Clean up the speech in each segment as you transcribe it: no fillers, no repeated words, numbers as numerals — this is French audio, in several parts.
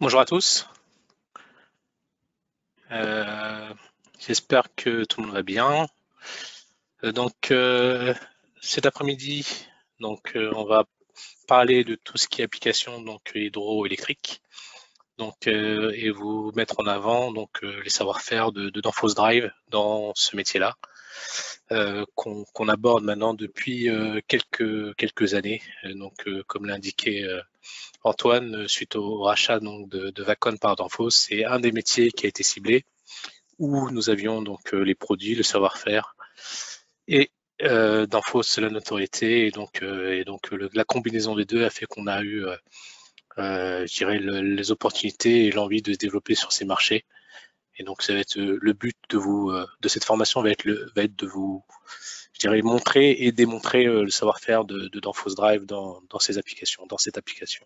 Bonjour à tous. Euh, J'espère que tout le monde va bien. Cet après-midi, on va parler de tout ce qui est application hydroélectrique. Et vous mettre en avant les savoir-faire de Danfoss Drive dans ce métier-là, qu'on aborde maintenant depuis quelques années. Comme l'a indiqué Antoine, suite au rachat de Vacon par Danfoss, c'est un des métiers qui a été ciblé, où nous avions les produits, le savoir-faire et Danfoss la notoriété. La combinaison des deux a fait qu'on a eu, je dirais, les opportunités et l'envie de se développer sur ces marchés. Et donc ça va être le but de cette formation va être de vous, je dirais, montrer et démontrer le savoir-faire de Danfoss Drive dans ces applications, dans cette application.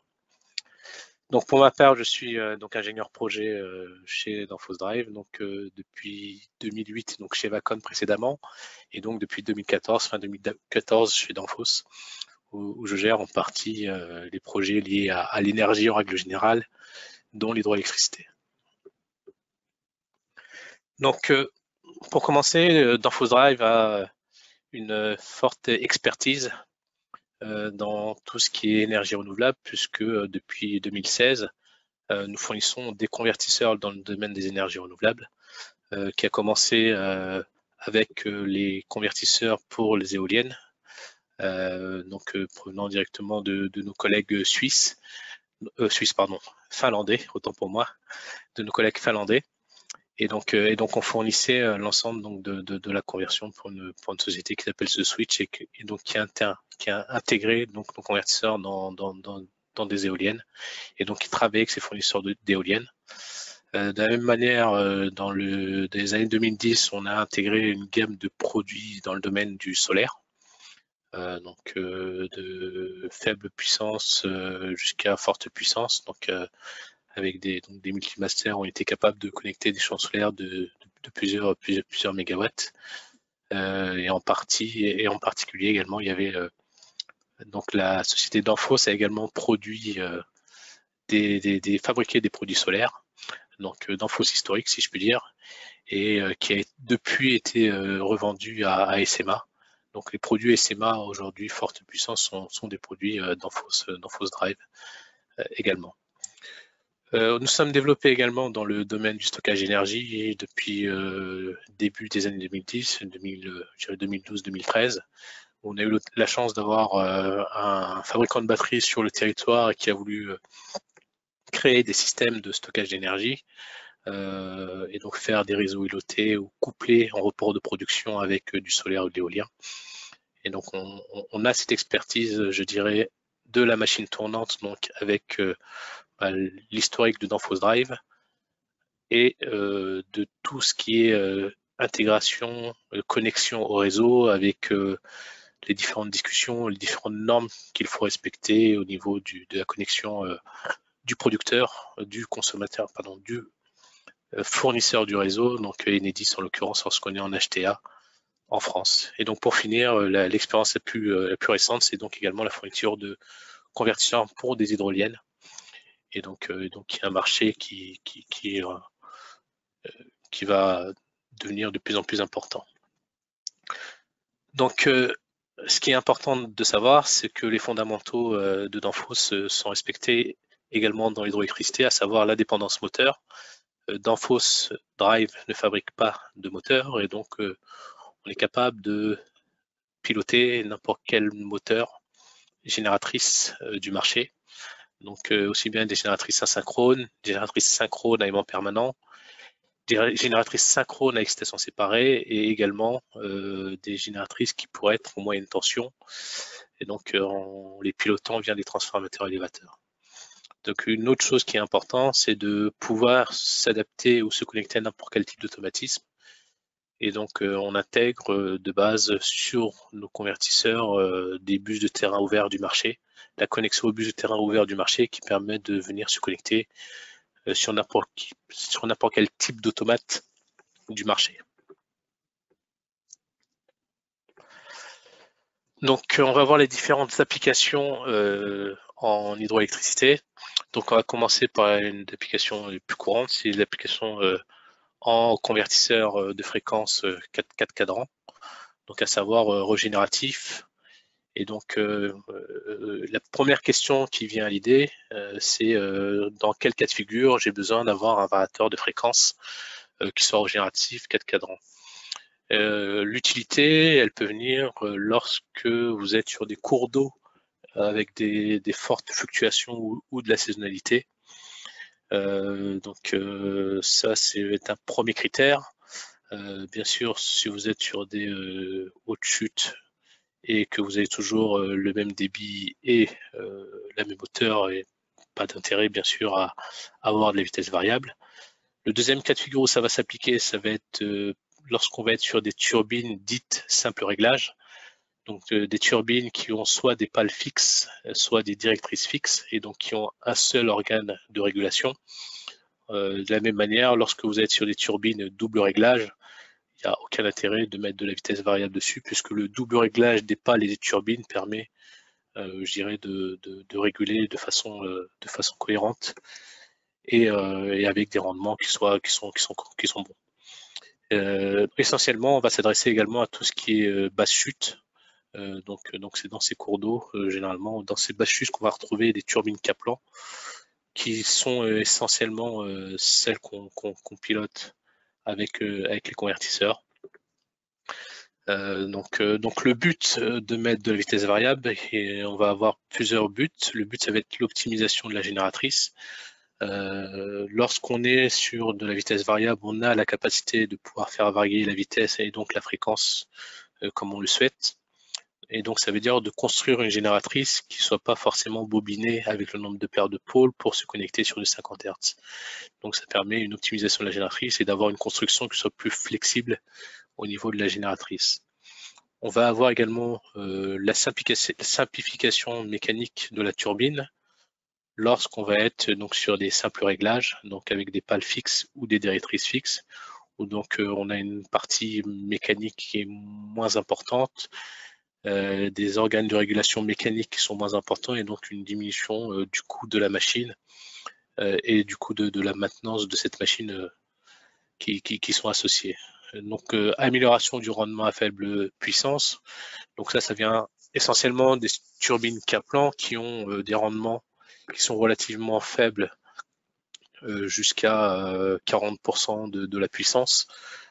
Donc pour ma part, je suis ingénieur projet chez Danfoss Drive, depuis 2008, donc chez Vacon précédemment, et donc depuis 2014, fin 2014 chez Danfoss, où je gère en partie les projets liés à l'énergie en règle générale, dont l'hydroélectricité. Donc pour commencer, Danfoss Drive a une forte expertise dans tout ce qui est énergie renouvelable, puisque depuis 2016, nous fournissons des convertisseurs dans le domaine des énergies renouvelables, qui a commencé avec les convertisseurs pour les éoliennes, provenant directement de nos collègues finlandais, autant pour moi, de nos collègues finlandais. Et donc on fournissait l'ensemble de la conversion pour une société qui s'appelle The Switch et donc qui a intégré donc nos convertisseurs dans des éoliennes, et donc qui travaille avec ses fournisseurs d'éoliennes. De la même manière, dans les années 2010, on a intégré une gamme de produits dans le domaine du solaire, de faible puissance jusqu'à forte puissance. Avec des multimasters, on était capable de connecter des champs solaires de plusieurs mégawatts. Et en particulier également, il y avait donc la société Danfoss a également produit fabriqué des produits solaires, donc Danfoss historique si je puis dire, et qui a depuis été revendu à SMA. Donc les produits SMA aujourd'hui forte puissance sont des produits Danfoss Drive également. Nous sommes développés également dans le domaine du stockage d'énergie depuis début des années 2010, 2012-2013. On a eu la chance d'avoir un fabricant de batteries sur le territoire qui a voulu créer des systèmes de stockage d'énergie, et donc faire des réseaux îlotés ou couplés en report de production avec du solaire ou de l'éolien. Et donc on a cette expertise, je dirais, de la machine tournante, donc avec l'historique de Danfoss Drive et de tout ce qui est intégration, connexion au réseau avec les différentes discussions, les différentes normes qu'il faut respecter au niveau de la connexion du producteur, du consommateur, pardon, du fournisseur du réseau, donc Enedis en l'occurrence lorsqu'on est en HTA en France. Et donc pour finir, l'expérience la plus récente, c'est donc également la fourniture de convertisseurs pour des hydroliennes. Et donc il y a un marché qui va devenir de plus en plus important. Donc ce qui est important de savoir, c'est que les fondamentaux de Danfoss sont respectés également dans l'hydroélectricité, à savoir la dépendance moteur. Danfoss Drive ne fabrique pas de moteur, et donc on est capable de piloter n'importe quel moteur génératrice du marché. Donc aussi bien des génératrices asynchrones, des génératrices synchrones à aimant permanent, des génératrices synchrones à excitation séparée, et également des génératrices qui pourraient être en moyenne tension, et donc en les pilotant via des transformateurs élévateurs. Donc une autre chose qui est importante, c'est de pouvoir s'adapter ou se connecter à n'importe quel type d'automatisme. Et donc on intègre de base sur nos convertisseurs des bus de terrain ouvert du marché, la connexion aux bus de terrain ouvert du marché qui permet de venir se connecter sur n'importe quel type d'automate du marché. Donc on va voir les différentes applications en hydroélectricité. Donc on va commencer par une des applications les plus courantes, c'est l'application en convertisseur de fréquence 4 cadrans, donc à savoir régénératif. Et donc la première question qui vient à l'idée, c'est dans quel cas de figure j'ai besoin d'avoir un variateur de fréquence qui soit régénératif 4 cadrans. L'utilité, elle peut venir lorsque vous êtes sur des cours d'eau avec des fortes fluctuations ou de la saisonnalité. Donc ça, c'est un premier critère. Bien sûr, si vous êtes sur des hautes chutes et que vous avez toujours le même débit et la même hauteur, et pas d'intérêt bien sûr à avoir de la vitesse variable. Le deuxième cas de figure où ça va s'appliquer, ça va être lorsqu'on va être sur des turbines dites simple réglage. Donc des turbines qui ont soit des pales fixes, soit des directrices fixes, et donc qui ont un seul organe de régulation. De la même manière, lorsque vous êtes sur des turbines double réglage, il n'y a aucun intérêt de mettre de la vitesse variable dessus, puisque le double réglage des pales et des turbines permet, je dirais, de réguler de façon cohérente et avec des rendements qui sont bons. Essentiellement, on va s'adresser également à tout ce qui est basse chute. Donc c'est dans ces cours d'eau, généralement, dans ces basses chutes qu'on va retrouver des turbines Kaplan, qui sont essentiellement celles qu'on pilote avec les convertisseurs. Donc le but de mettre de la vitesse variable, et on va avoir plusieurs buts. Le but, ça va être l'optimisation de la génératrice. Lorsqu'on est sur de la vitesse variable, on a la capacité de pouvoir faire varier la vitesse et donc la fréquence comme on le souhaite. Et donc ça veut dire de construire une génératrice qui soit pas forcément bobinée avec le nombre de paires de pôles pour se connecter sur du 50 Hz. Donc ça permet une optimisation de la génératrice et d'avoir une construction qui soit plus flexible au niveau de la génératrice. On va avoir également la simplification mécanique de la turbine lorsqu'on va être donc sur des simples réglages, donc avec des pales fixes ou des directrices fixes, où donc on a une partie mécanique qui est moins importante, des organes de régulation mécanique qui sont moins importants et donc une diminution du coût de la machine et du coût de la maintenance de cette machine qui sont associés. Donc amélioration du rendement à faible puissance. Donc ça vient essentiellement des turbines Kaplan qui ont des rendements qui sont relativement faibles jusqu'à 40% de la puissance.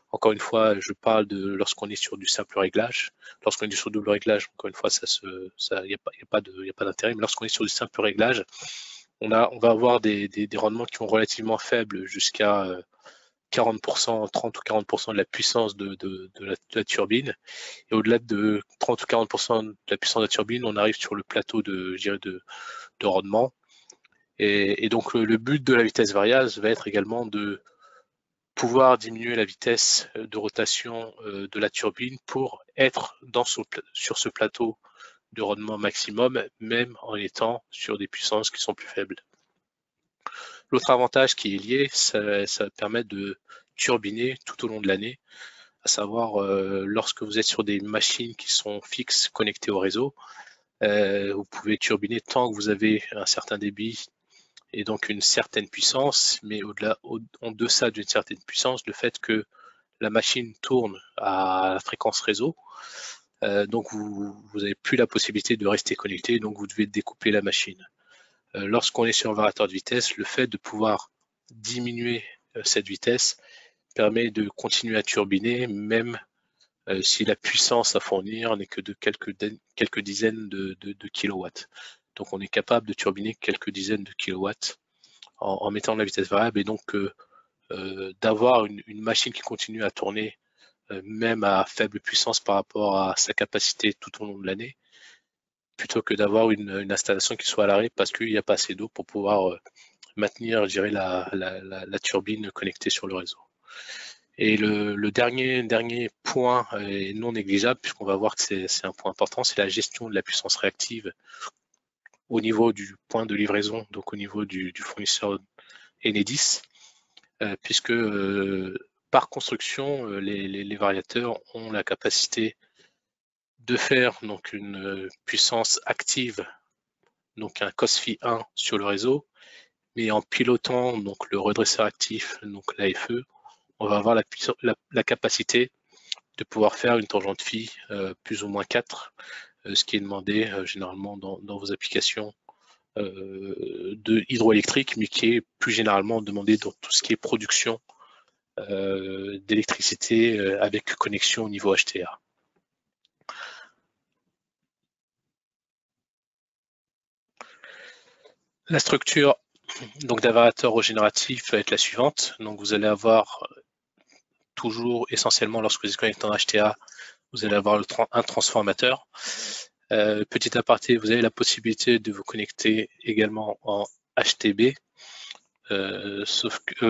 Encore une fois, je parle de lorsqu'on est sur du simple réglage. Lorsqu'on est sur double réglage, encore une fois, il n'y a pas d'intérêt. Mais lorsqu'on est sur du simple réglage, on va avoir des rendements qui sont relativement faibles jusqu'à 40%, 30 ou 40% de la puissance de la turbine. Et au-delà de 30 ou 40% de la puissance de la turbine, on arrive sur le plateau de rendement. Et donc le but de la vitesse variable va être également de pouvoir diminuer la vitesse de rotation de la turbine pour être sur ce plateau de rendement maximum, même en étant sur des puissances qui sont plus faibles. L'autre avantage qui est lié, ça permet de turbiner tout au long de l'année, à savoir lorsque vous êtes sur des machines qui sont fixes connectées au réseau, vous pouvez turbiner tant que vous avez un certain débit et donc une certaine puissance, mais en deçà d'une certaine puissance, le fait que la machine tourne à la fréquence réseau, donc vous n'avez plus la possibilité de rester connecté, donc vous devez découper la machine. Lorsqu'on est sur un variateur de vitesse, le fait de pouvoir diminuer cette vitesse permet de continuer à turbiner, même si la puissance à fournir n'est que de quelques dizaines de kilowatts. Donc on est capable de turbiner quelques dizaines de kilowatts en mettant de la vitesse variable et donc d'avoir une machine qui continue à tourner même à faible puissance par rapport à sa capacité tout au long de l'année, plutôt que d'avoir une installation qui soit à l'arrêt parce qu'il n'y a pas assez d'eau pour pouvoir maintenir, je dirais, la turbine connectée sur le réseau. Et le dernier point est non négligeable, puisqu'on va voir que c'est un point important, c'est la gestion de la puissance réactive au niveau du point de livraison, donc au niveau du fournisseur Enedis, puisque par construction, les variateurs ont la capacité de faire donc une puissance active, donc un COSFI 1 sur le réseau, mais en pilotant donc le redresseur actif, donc l'AFE, on va avoir la capacité de pouvoir faire une tangente phi plus ou moins 4, ce qui est demandé généralement dans vos applications de hydroélectrique, mais qui est plus généralement demandé dans tout ce qui est production d'électricité avec connexion au niveau HTA. La structure donc d'un variateur régénératif va être la suivante. Donc vous allez avoir toujours essentiellement lorsque vous êtes connecté en HTA, vous allez avoir un transformateur. Petit aparté, vous avez la possibilité de vous connecter également en HTB,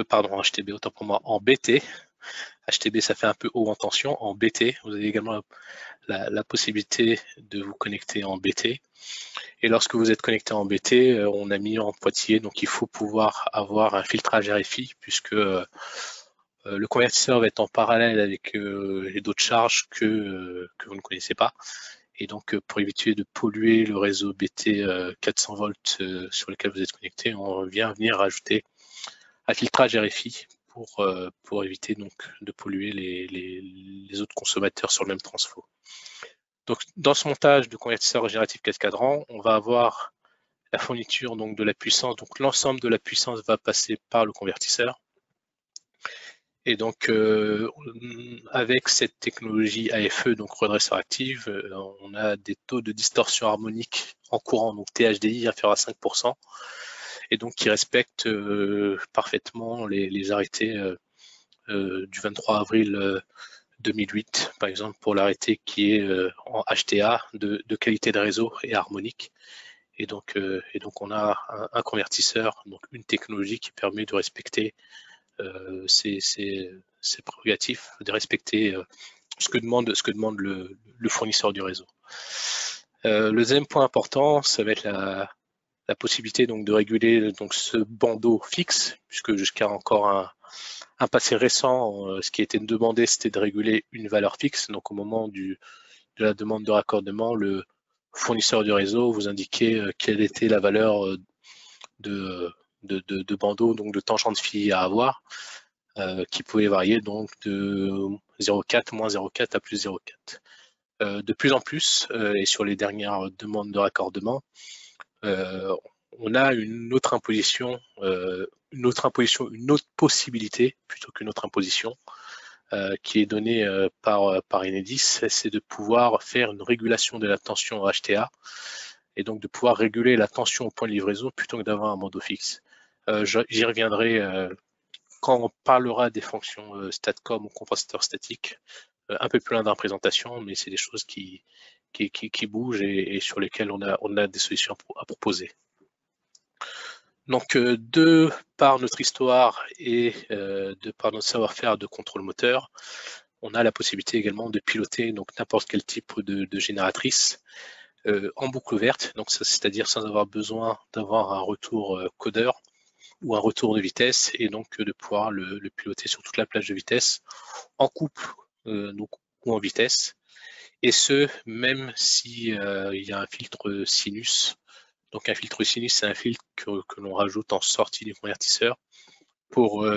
pardon, HTB, autant pour moi, en BT. HTB, ça fait un peu haut en tension. En BT, vous avez également la possibilité de vous connecter en BT. Et lorsque vous êtes connecté en BT, on a mis en Poitiers, donc il faut pouvoir avoir un filtrage RFI, puisque le convertisseur va être en parallèle avec d'autres charges que vous ne connaissez pas. Et donc, pour éviter de polluer le réseau BT 400 volts sur lequel vous êtes connecté, on vient venir rajouter un filtrage RFI pour éviter donc de polluer les autres consommateurs sur le même transfo. Donc, dans ce montage de convertisseur régénératif 4 cadrans, on va avoir la fourniture donc de la puissance. Donc, l'ensemble de la puissance va passer par le convertisseur. Et donc, avec cette technologie AFE, donc redresseur active, on a des taux de distorsion harmonique en courant, donc THDI inférieur à 5%, et donc qui respectent parfaitement les arrêtés du 23 avril 2008, par exemple, pour l'arrêté qui est en HTA de qualité de réseau et harmonique. Et donc on a un convertisseur, donc une technologie qui permet de respecter ces prérogatives, de respecter ce que demande le fournisseur du réseau. Le deuxième point important, ça va être la possibilité donc de réguler donc ce bandeau fixe, puisque jusqu'à encore un passé récent, ce qui était demandé, c'était de réguler une valeur fixe. Donc au moment de la demande de raccordement, le fournisseur du réseau vous indiquait quelle était la valeur de bandeau, donc de tangente phi à avoir, qui pouvait varier donc de 0,4, moins 0,4 à plus 0,4. De plus en plus, et sur les dernières demandes de raccordement, on a une autre imposition, une autre possibilité plutôt qu'une autre imposition qui est donnée par Enedis, c'est de pouvoir faire une régulation de la tension HTA et donc de pouvoir réguler la tension au point de livraison plutôt que d'avoir un bandeau fixe. J'y reviendrai quand on parlera des fonctions StatCom ou compensateur statique un peu plus loin dans la présentation, mais c'est des choses qui bougent et sur lesquelles on a des solutions à proposer. Donc, de par notre histoire et de par notre savoir-faire de contrôle moteur, on a la possibilité également de piloter donc n'importe quel type de génératrice en boucle ouverte, donc c'est-à-dire sans avoir besoin d'avoir un retour codeur ou un retour de vitesse, et donc de pouvoir le piloter sur toute la plage de vitesse en couple donc, ou en vitesse, et ce même si il y a un filtre sinus. Donc un filtre sinus, c'est un filtre que l'on rajoute en sortie du convertisseur pour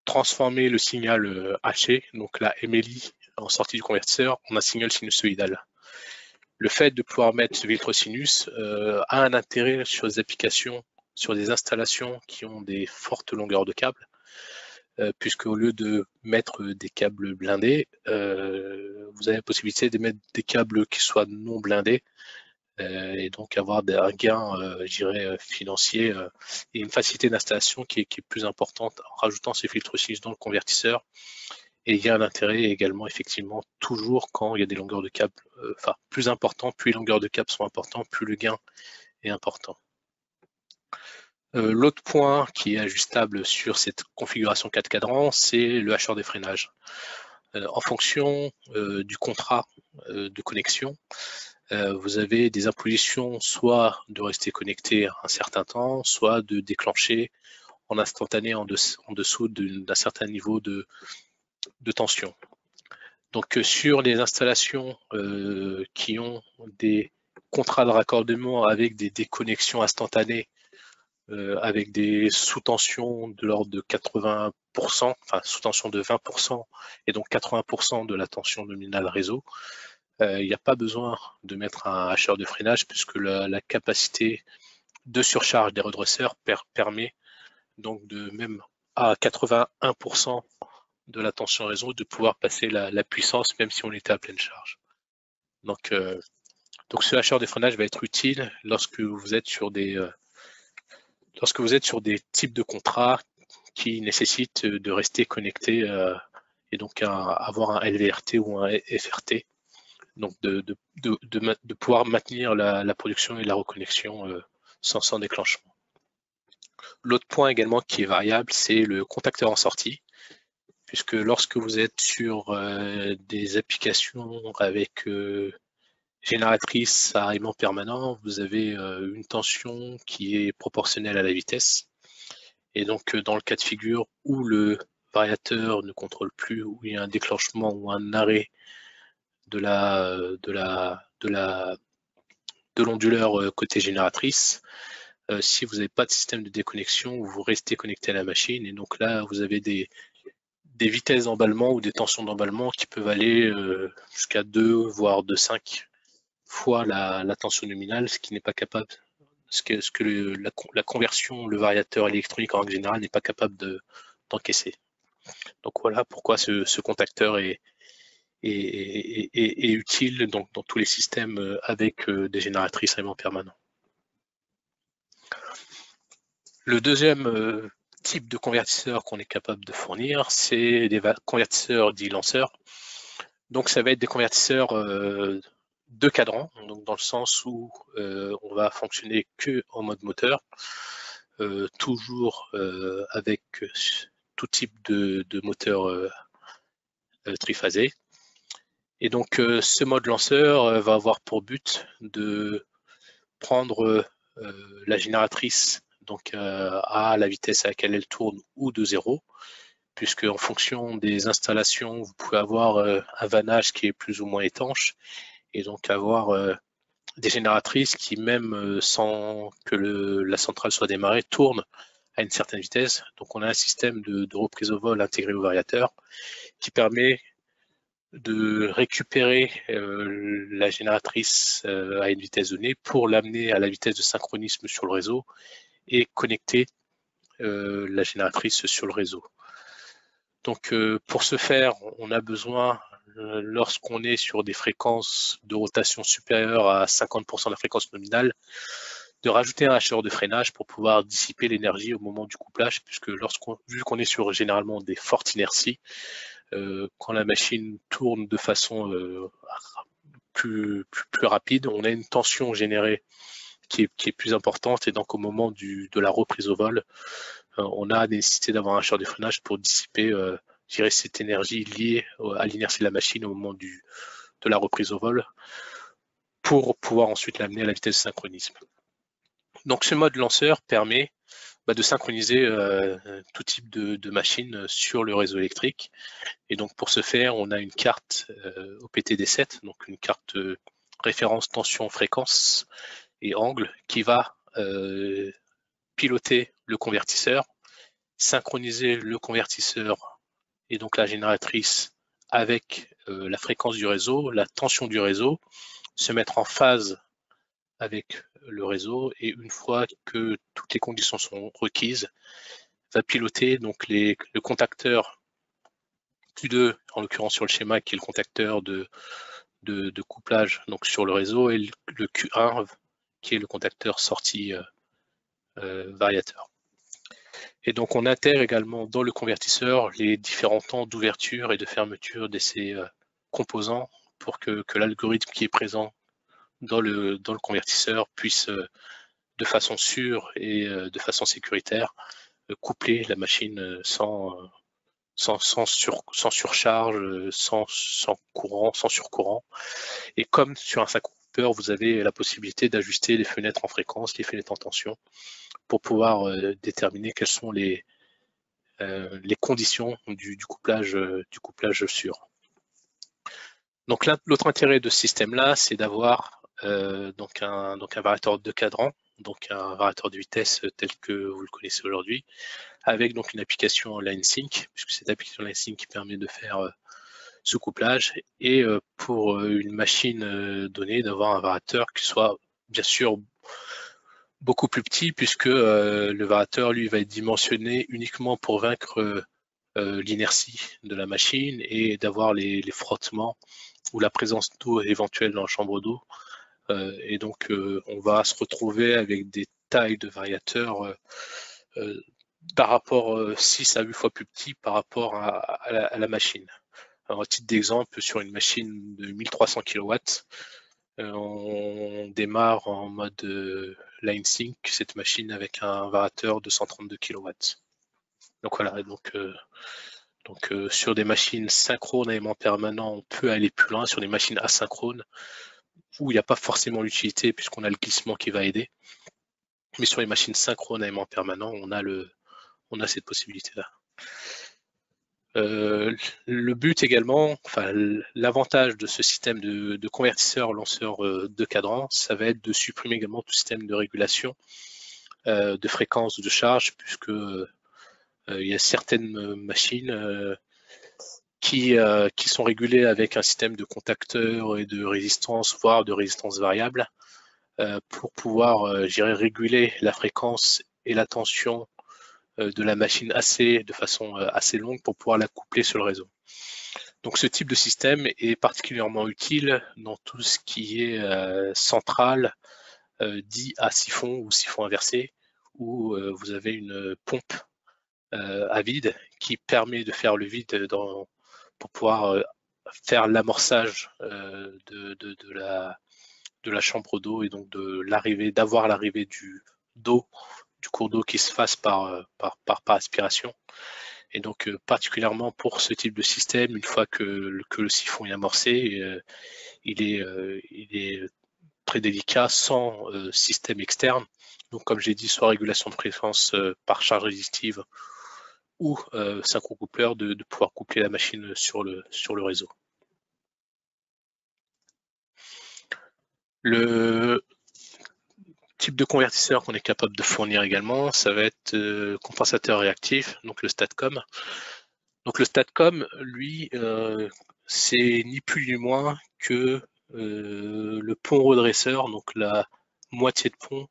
transformer le signal haché, donc la MLI en sortie du convertisseur, en un signal sinusoïdal. Le fait de pouvoir mettre ce filtre sinus a un intérêt sur des applications, sur des installations qui ont des fortes longueurs de câbles, puisque au lieu de mettre des câbles blindés, vous avez la possibilité de mettre des câbles qui soient non blindés, et donc avoir un gain, je dirais, financier et une facilité d'installation qui est plus importante en rajoutant ces filtres sinus dans le convertisseur. Et il y a un intérêt également, effectivement, toujours quand il y a des longueurs de câbles, plus importantes, plus les longueurs de câbles sont importantes, plus le gain est important. L'autre point qui est ajustable sur cette configuration 4 cadrans, c'est le hacheur des freinages. En fonction du contrat de connexion, vous avez des impositions soit de rester connecté un certain temps, soit de déclencher en instantané en dessous d'un certain niveau de tension. Donc sur les installations qui ont des contrats de raccordement avec des déconnexions instantanées avec des sous-tensions de l'ordre de 80%, enfin sous-tension de 20% et donc 80% de la tension nominale réseau, il n'y a pas besoin de mettre un hacheur de freinage puisque la capacité de surcharge des redresseurs permet donc de même à 81% de la tension réseau de pouvoir passer la puissance même si on était à pleine charge. Donc ce hacheur de freinage va être utile lorsque vous êtes sur des types de contrats qui nécessitent de rester connecté et donc avoir un LVRT ou un FRT, donc de pouvoir maintenir la production et la reconnexion sans déclenchement. L'autre point également qui est variable, c'est le contacteur en sortie, puisque lorsque vous êtes sur des applications avec génératrice à aimant permanent, vous avez une tension qui est proportionnelle à la vitesse. Et donc, dans le cas de figure où le variateur ne contrôle plus, où il y a un déclenchement ou un arrêt de l'onduleur côté génératrice, si vous n'avez pas de système de déconnexion, vous restez connecté à la machine. Et donc là, vous avez des vitesses d'emballement ou des tensions d'emballement qui peuvent aller jusqu'à 2, voire 2,5 fois la tension nominale, ce qui n'est pas capable, la conversion, le variateur électronique en règle générale n'est pas capable d'encaisser. Donc voilà pourquoi ce contacteur est utile dans tous les systèmes avec des génératrices à aimant permanent. Le deuxième type de convertisseur qu'on est capable de fournir, c'est des convertisseurs dits lanceurs. Donc ça va être des convertisseurs de cadran, donc dans le sens où on va fonctionner que en mode moteur, toujours avec tout type de moteur triphasé. Et donc ce mode lanceur va avoir pour but de prendre la génératrice donc à la vitesse à laquelle elle tourne ou de 0, puisque en fonction des installations, vous pouvez avoir un vannage qui est plus ou moins étanche et donc avoir des génératrices qui, même sans que la centrale soit démarrée, tournent à une certaine vitesse. Donc on a un système de reprise au vol intégré au variateur qui permet de récupérer la génératrice à une vitesse donnée pour l'amener à la vitesse de synchronisme sur le réseau et connecter la génératrice sur le réseau. Donc pour ce faire, on a besoin, lorsqu'on est sur des fréquences de rotation supérieures à 50% de la fréquence nominale, de rajouter un hacheur de freinage pour pouvoir dissiper l'énergie au moment du couplage, puisque vu qu'on est sur généralement des fortes inerties, quand la machine tourne de façon plus rapide, on a une tension générée qui est plus importante et donc au moment de la reprise au vol, on a nécessité d'avoir un hacheur de freinage pour dissiper cette énergie liée à l'inertie de la machine au moment de la reprise au vol pour pouvoir ensuite l'amener à la vitesse de synchronisme. Donc ce mode lanceur permet de synchroniser tout type de machine sur le réseau électrique. Et donc pour ce faire, on a une carte OPTD7, donc une carte référence tension fréquence et angle qui va piloter le convertisseur, synchroniser le convertisseur et donc la génératrice avec la fréquence du réseau, la tension du réseau, se mettre en phase avec le réseau et une fois que toutes les conditions sont requises, va piloter donc le contacteur Q2, en l'occurrence sur le schéma, qui est le contacteur de couplage donc sur le réseau, et le Q1 qui est le contacteur sortie variateur. Et donc on intègre également dans le convertisseur les différents temps d'ouverture et de fermeture de ces composants pour que l'algorithme qui est présent dans le convertisseur puisse de façon sûre et de façon sécuritaire coupler la machine sans surcharge, sans courant, sans surcourant. Et comme sur un 5 coupeur, vous avez la possibilité d'ajuster les fenêtres en fréquence, les fenêtres en tension, pour pouvoir déterminer quelles sont les conditions du couplage sûr. Donc l'autre intérêt de ce système-là, c'est d'avoir donc un variateur de cadran donc un variateur de vitesse tel que vous le connaissez aujourd'hui, avec donc une application line sync, puisque cette application line sync qui permet de faire ce couplage, et pour une machine donnée d'avoir un variateur qui soit bien sûr beaucoup plus petit, puisque le variateur lui va être dimensionné uniquement pour vaincre l'inertie de la machine et d'avoir les frottements ou la présence d'eau éventuelle dans la chambre d'eau. Et donc on va se retrouver avec des tailles de variateurs par rapport 6 à 8 fois plus petits par rapport à la machine. Alors, à titre d'exemple, sur une machine de 1300 kW, on démarre en mode line sync cette machine avec un variateur de 132 kW. Donc voilà, donc sur des machines synchrones à aimant permanent, on peut aller plus loin. Sur des machines asynchrones, où il n'y a pas forcément l'utilité puisqu'on a le glissement qui va aider. Mais sur les machines synchrones à aimant permanent, on a cette possibilité-là. Le but également, enfin l'avantage de ce système de convertisseur lanceur de cadran, ça va être de supprimer également tout système de régulation de fréquence de charge, puisque il y a certaines machines qui sont régulées avec un système de contacteurs et de résistance, voire de résistance variable, pour pouvoir réguler la fréquence et la tension de la machine de façon assez longue pour pouvoir la coupler sur le réseau. Donc ce type de système est particulièrement utile dans tout ce qui est centrale dit à siphon ou siphon inversé, où vous avez une pompe à vide qui permet de faire le vide pour pouvoir faire l'amorçage de la chambre d'eau, et donc d'avoir l'arrivée du cours d'eau qui se fasse par aspiration. Et donc particulièrement pour ce type de système, une fois que le siphon est amorcé, il est très délicat sans système externe. Donc comme j'ai dit, soit régulation de fréquence par charge résistive ou synchro-coupleur, de pouvoir coupler la machine sur le réseau. Le type de convertisseur qu'on est capable de fournir également, ça va être compensateur réactif, donc le STATCOM. Donc le STATCOM, lui, c'est ni plus ni moins que le pont redresseur, donc la moitié de pont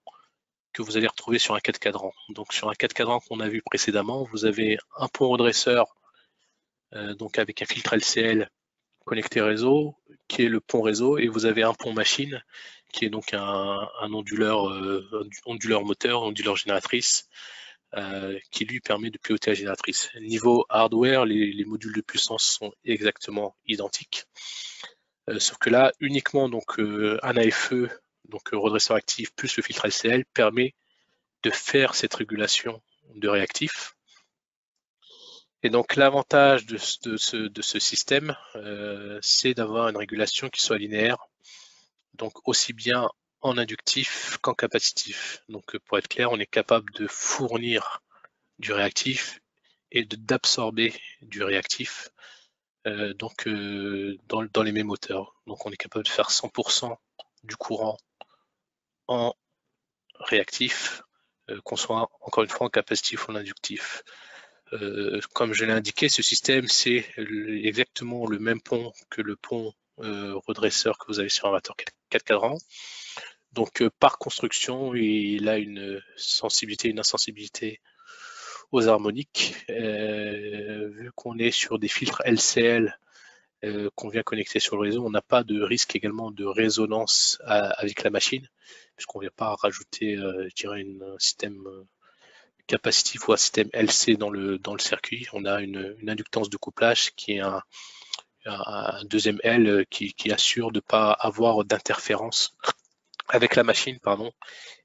que vous allez retrouver sur un 4 cadrans. Donc sur un 4 cadrans qu'on a vu précédemment, vous avez un pont redresseur donc avec un filtre LCL connecté réseau, qui est le pont réseau, et vous avez un pont machine, qui est donc un onduleur moteur, onduleur génératrice, qui lui permet de piloter la génératrice. Niveau hardware, les modules de puissance sont exactement identiques, sauf que là, uniquement donc un AFE, donc redresseur actif plus le filtre LCL, permet de faire cette régulation de réactif. Et donc l'avantage de ce système, c'est d'avoir une régulation qui soit linéaire, donc aussi bien en inductif qu'en capacitif. Donc pour être clair, on est capable de fournir du réactif et d'absorber du réactif dans les mêmes hauteurs. Donc on est capable de faire 100% du courant en réactif, qu'on soit encore une fois en capacitif ou en inductif. Comme je l'ai indiqué, ce système, c'est exactement le même pont que le pont redresseur que vous avez sur un variateur 4 cadrans. Donc par construction, il a une sensibilité, une insensibilité aux harmoniques. Vu qu'on est sur des filtres LCL qu'on vient connecter sur le réseau, on n'a pas de risque également de résonance avec la machine, puisqu'on ne vient pas rajouter, je dirais, un système capacitif ou un système LC dans le circuit. On a une inductance de couplage qui est un deuxième L qui assure de ne pas avoir d'interférence avec la machine, pardon,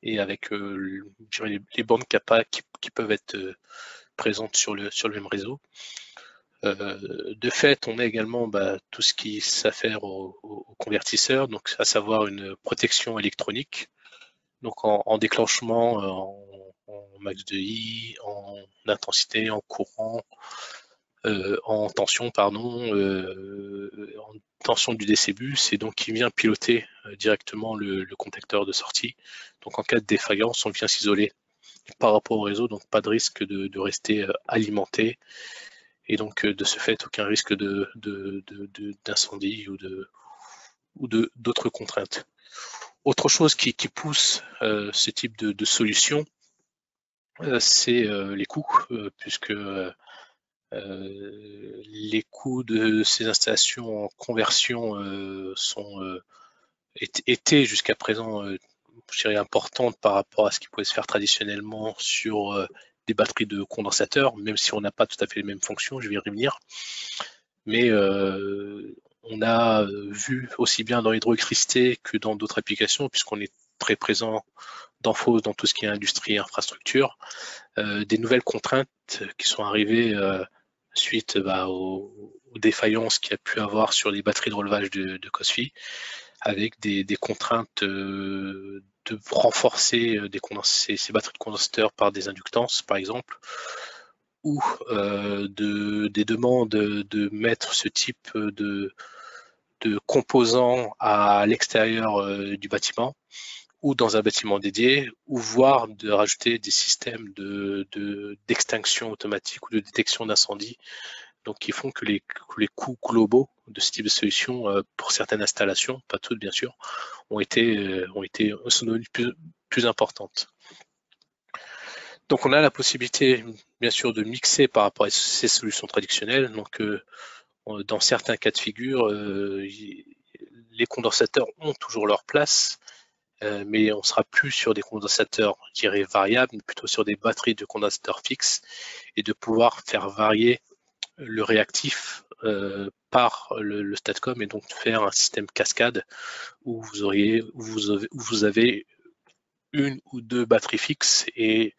et avec je dirais, les bandes kappa qui peuvent être présentes sur le même réseau. De fait, on a également tout ce qui s'affaire au convertisseur, donc à savoir une protection électronique, donc en déclenchement, en max de I, en intensité, en courant, en tension, pardon, en tension du DC bus, et donc qui vient piloter directement le contacteur de sortie. Donc en cas de défaillance, on vient s'isoler par rapport au réseau, donc pas de risque de rester alimenté, et donc de ce fait aucun risque d'incendie ou d'autres contraintes. Autre chose qui pousse ce type de solution, c'est les coûts, puisque les coûts de ces installations en conversion étaient jusqu'à présent, je dirais, importantes par rapport à ce qui pouvait se faire traditionnellement sur des batteries de condensateurs, même si on n'a pas tout à fait les mêmes fonctions, je vais y revenir. Mais on a vu aussi bien dans l'hydroélectricité que dans d'autres applications, puisqu'on est très présent dans tout ce qui est industrie et infrastructure, des nouvelles contraintes qui sont arrivées suite aux défaillances qu'il y a pu avoir sur les batteries de relevage de COSFI, avec des contraintes de renforcer ces batteries de condensateurs par des inductances, par exemple, ou des demandes de mettre ce type de composants à l'extérieur du bâtiment ou dans un bâtiment dédié, ou voire de rajouter des systèmes d'extinction automatique ou de détection d'incendie, donc qui font que les coûts globaux de ce type de solution, pour certaines installations, pas toutes bien sûr, sont devenues plus importantes. Donc on a la possibilité bien sûr de mixer par rapport à ces solutions traditionnelles. Donc dans certains cas de figure, les condensateurs ont toujours leur place, mais on ne sera plus sur des condensateurs, je dirais, variables, mais plutôt sur des batteries de condensateurs fixes, et de pouvoir faire varier le réactif par le STATCOM, et donc faire un système cascade où vous avez une ou deux batteries fixes et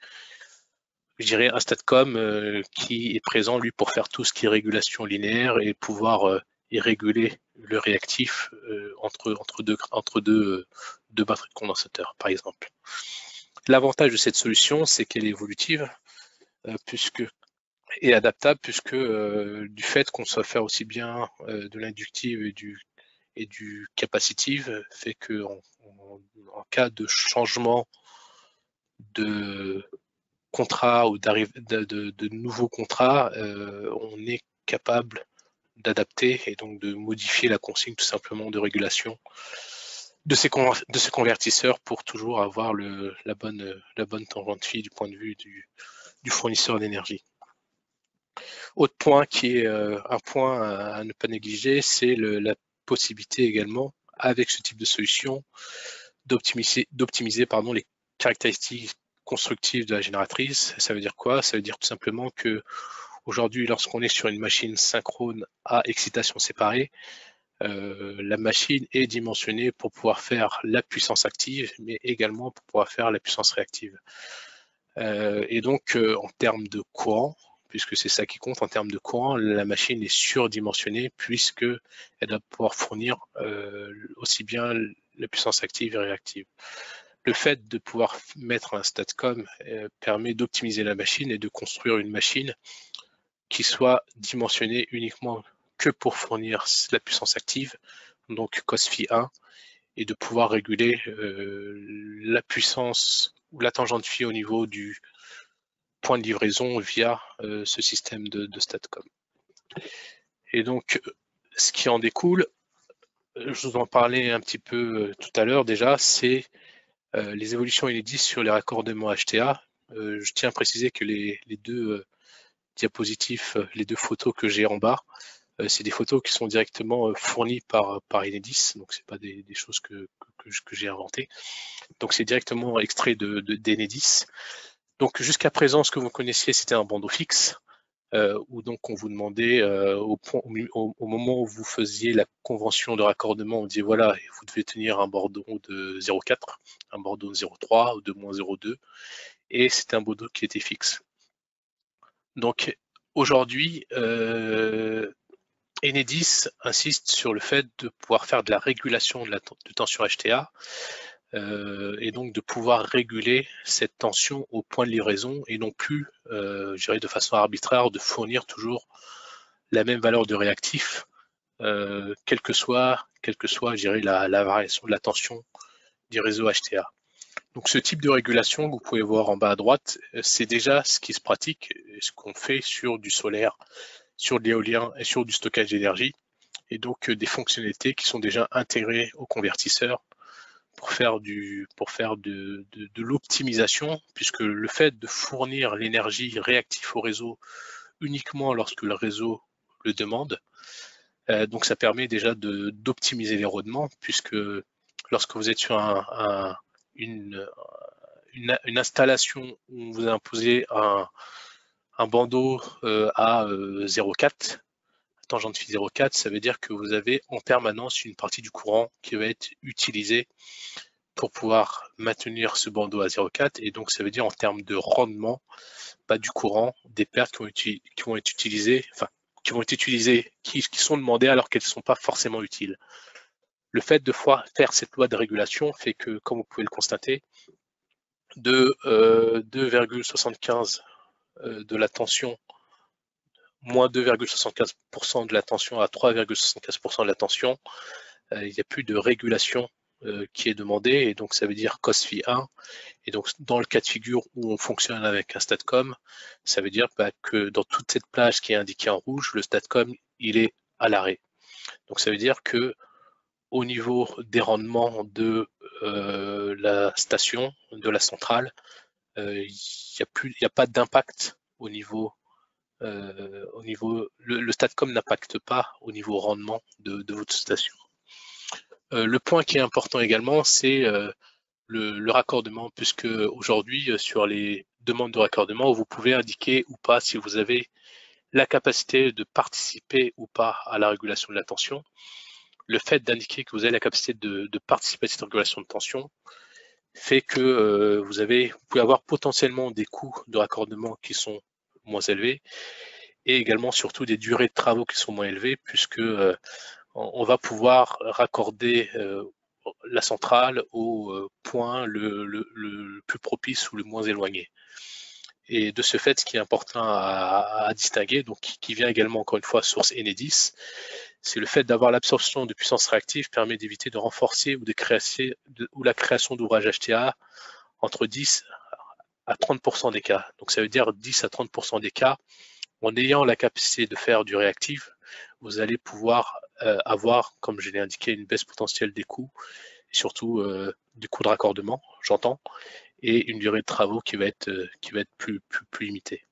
je dirais un STATCOM qui est présent lui pour faire tout ce qui est régulation linéaire et pouvoir y réguler le réactif entre deux batteries de condensateurs, par exemple. L'avantage de cette solution, c'est qu'elle est évolutive et adaptable, puisque du fait qu'on soit faire aussi bien de l'inductive et du capacitive, fait que en cas de changement de contrat ou de nouveaux contrats, on est capable d'adapter et donc de modifier la consigne tout simplement de régulation de ces convertisseurs pour toujours avoir la bonne tangente fille du point de vue du fournisseur d'énergie. Autre point qui est un point à ne pas négliger, c'est la possibilité également, avec ce type de solution, d'optimiser les caractéristiques constructives de la génératrice. Ça veut dire quoi? Ça veut dire tout simplement que aujourd'hui, lorsqu'on est sur une machine synchrone à excitation séparée, la machine est dimensionnée pour pouvoir faire la puissance active, mais également pour pouvoir faire la puissance réactive. Et donc, en termes de courant, puisque c'est ça qui compte, en termes de courant, la machine est surdimensionnée puisqu'elle doit pouvoir fournir aussi bien la puissance active et réactive. Le fait de pouvoir mettre un STATCOM permet d'optimiser la machine et de construire une machine qui soit dimensionnée uniquement que pour fournir la puissance active, donc COSFI 1, et de pouvoir réguler la puissance ou la tangente phi au niveau du point de livraison via ce système de STATCOM. Et donc, ce qui en découle, je vous en parlais un petit peu tout à l'heure déjà, c'est les évolutions Enedis sur les raccordements HTA. Je tiens à préciser que les deux diapositifs, les deux photos que j'ai en bas, c'est des photos qui sont directement fournies par Enedis, donc c'est pas des choses que j'ai inventées. Donc c'est directement extrait d'Enedis. Donc jusqu'à présent, ce que vous connaissiez, c'était un bandeau fixe, où donc on vous demandait au moment où vous faisiez la convention de raccordement, on disait voilà, vous devez tenir un bandeau de 0,4, un bandeau de 0,3 ou de moins 0,2, et c'était un bandeau qui était fixe. Donc aujourd'hui, Enedis insiste sur le fait de pouvoir faire de la régulation de tension HTA, et donc de pouvoir réguler cette tension au point de livraison et non plus, je dirais de façon arbitraire, de fournir toujours la même valeur de réactif, quelle que soit, je dirais, la variation de la tension du réseau HTA. Donc ce type de régulation, vous pouvez voir en bas à droite, c'est déjà ce qui se pratique, ce qu'on fait sur du solaire, sur de l'éolien et sur du stockage d'énergie, et donc des fonctionnalités qui sont déjà intégrées au convertisseur pour faire de l'optimisation, puisque le fait de fournir l'énergie réactive au réseau uniquement lorsque le réseau le demande, donc ça permet déjà d'optimiser les rendements, puisque lorsque vous êtes sur une installation où on vous a imposé un bandeau à 0,4, tangente phi 0,4, ça veut dire que vous avez en permanence une partie du courant qui va être utilisée pour pouvoir maintenir ce bandeau à 0,4, et donc ça veut dire en termes de rendement, pas du courant, des pertes qui vont être utilisées, qui sont demandées alors qu'elles ne sont pas forcément utiles. Le fait de faire cette loi de régulation fait que, comme vous pouvez le constater, de 2,75 de la tension, moins 2,75% de la tension à 3,75% de la tension, il n'y a plus de régulation qui est demandée, et donc ça veut dire cos phi 1. Et donc dans le cas de figure où on fonctionne avec un statcom, ça veut dire que dans toute cette plage qui est indiquée en rouge, le statcom il est à l'arrêt. Donc ça veut dire que au niveau des rendements de la station, de la centrale, il n'y a pas d'impact au niveau, le statcom n'impacte pas au niveau rendement de votre station. Le point qui est important également, c'est le raccordement, puisque aujourd'hui, sur les demandes de raccordement, vous pouvez indiquer ou pas si vous avez la capacité de participer ou pas à la régulation de la tension. Le fait d'indiquer que vous avez la capacité de participer à cette régulation de tension fait que vous pouvez avoir potentiellement des coûts de raccordement qui sont moins élevés, et également surtout des durées de travaux qui sont moins élevées, puisque on va pouvoir raccorder la centrale au point le plus propice ou le moins éloigné. Et de ce fait, ce qui est important à distinguer, donc qui vient également encore une fois source Enedis, c'est le fait d'avoir l'absorption de puissance réactive permet d'éviter de renforcer ou la création d'ouvrages HTA entre 10 à 30% des cas. Donc ça veut dire 10 à 30% des cas, en ayant la capacité de faire du réactif, vous allez pouvoir avoir, comme je l'ai indiqué, une baisse potentielle des coûts, et surtout du coût de raccordement, j'entends, et une durée de travaux qui va être plus limitée.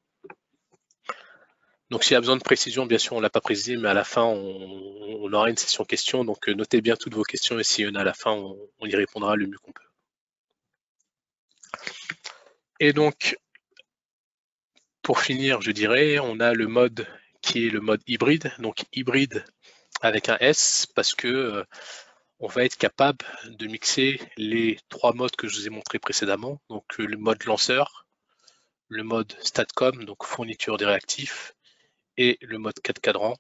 Donc s'il y a besoin de précision, bien sûr, on ne l'a pas précisé, mais à la fin, on aura une session questions, donc notez bien toutes vos questions, et s'il y en a à la fin, on y répondra le mieux qu'on peut. Et donc, pour finir, je dirais, on a le mode qui est le mode hybride, donc hybride avec un S, parce que on va être capable de mixer les trois modes que je vous ai montrés précédemment, donc le mode lanceur, le mode statcom, donc fourniture des réactifs, et le mode 4 cadrans.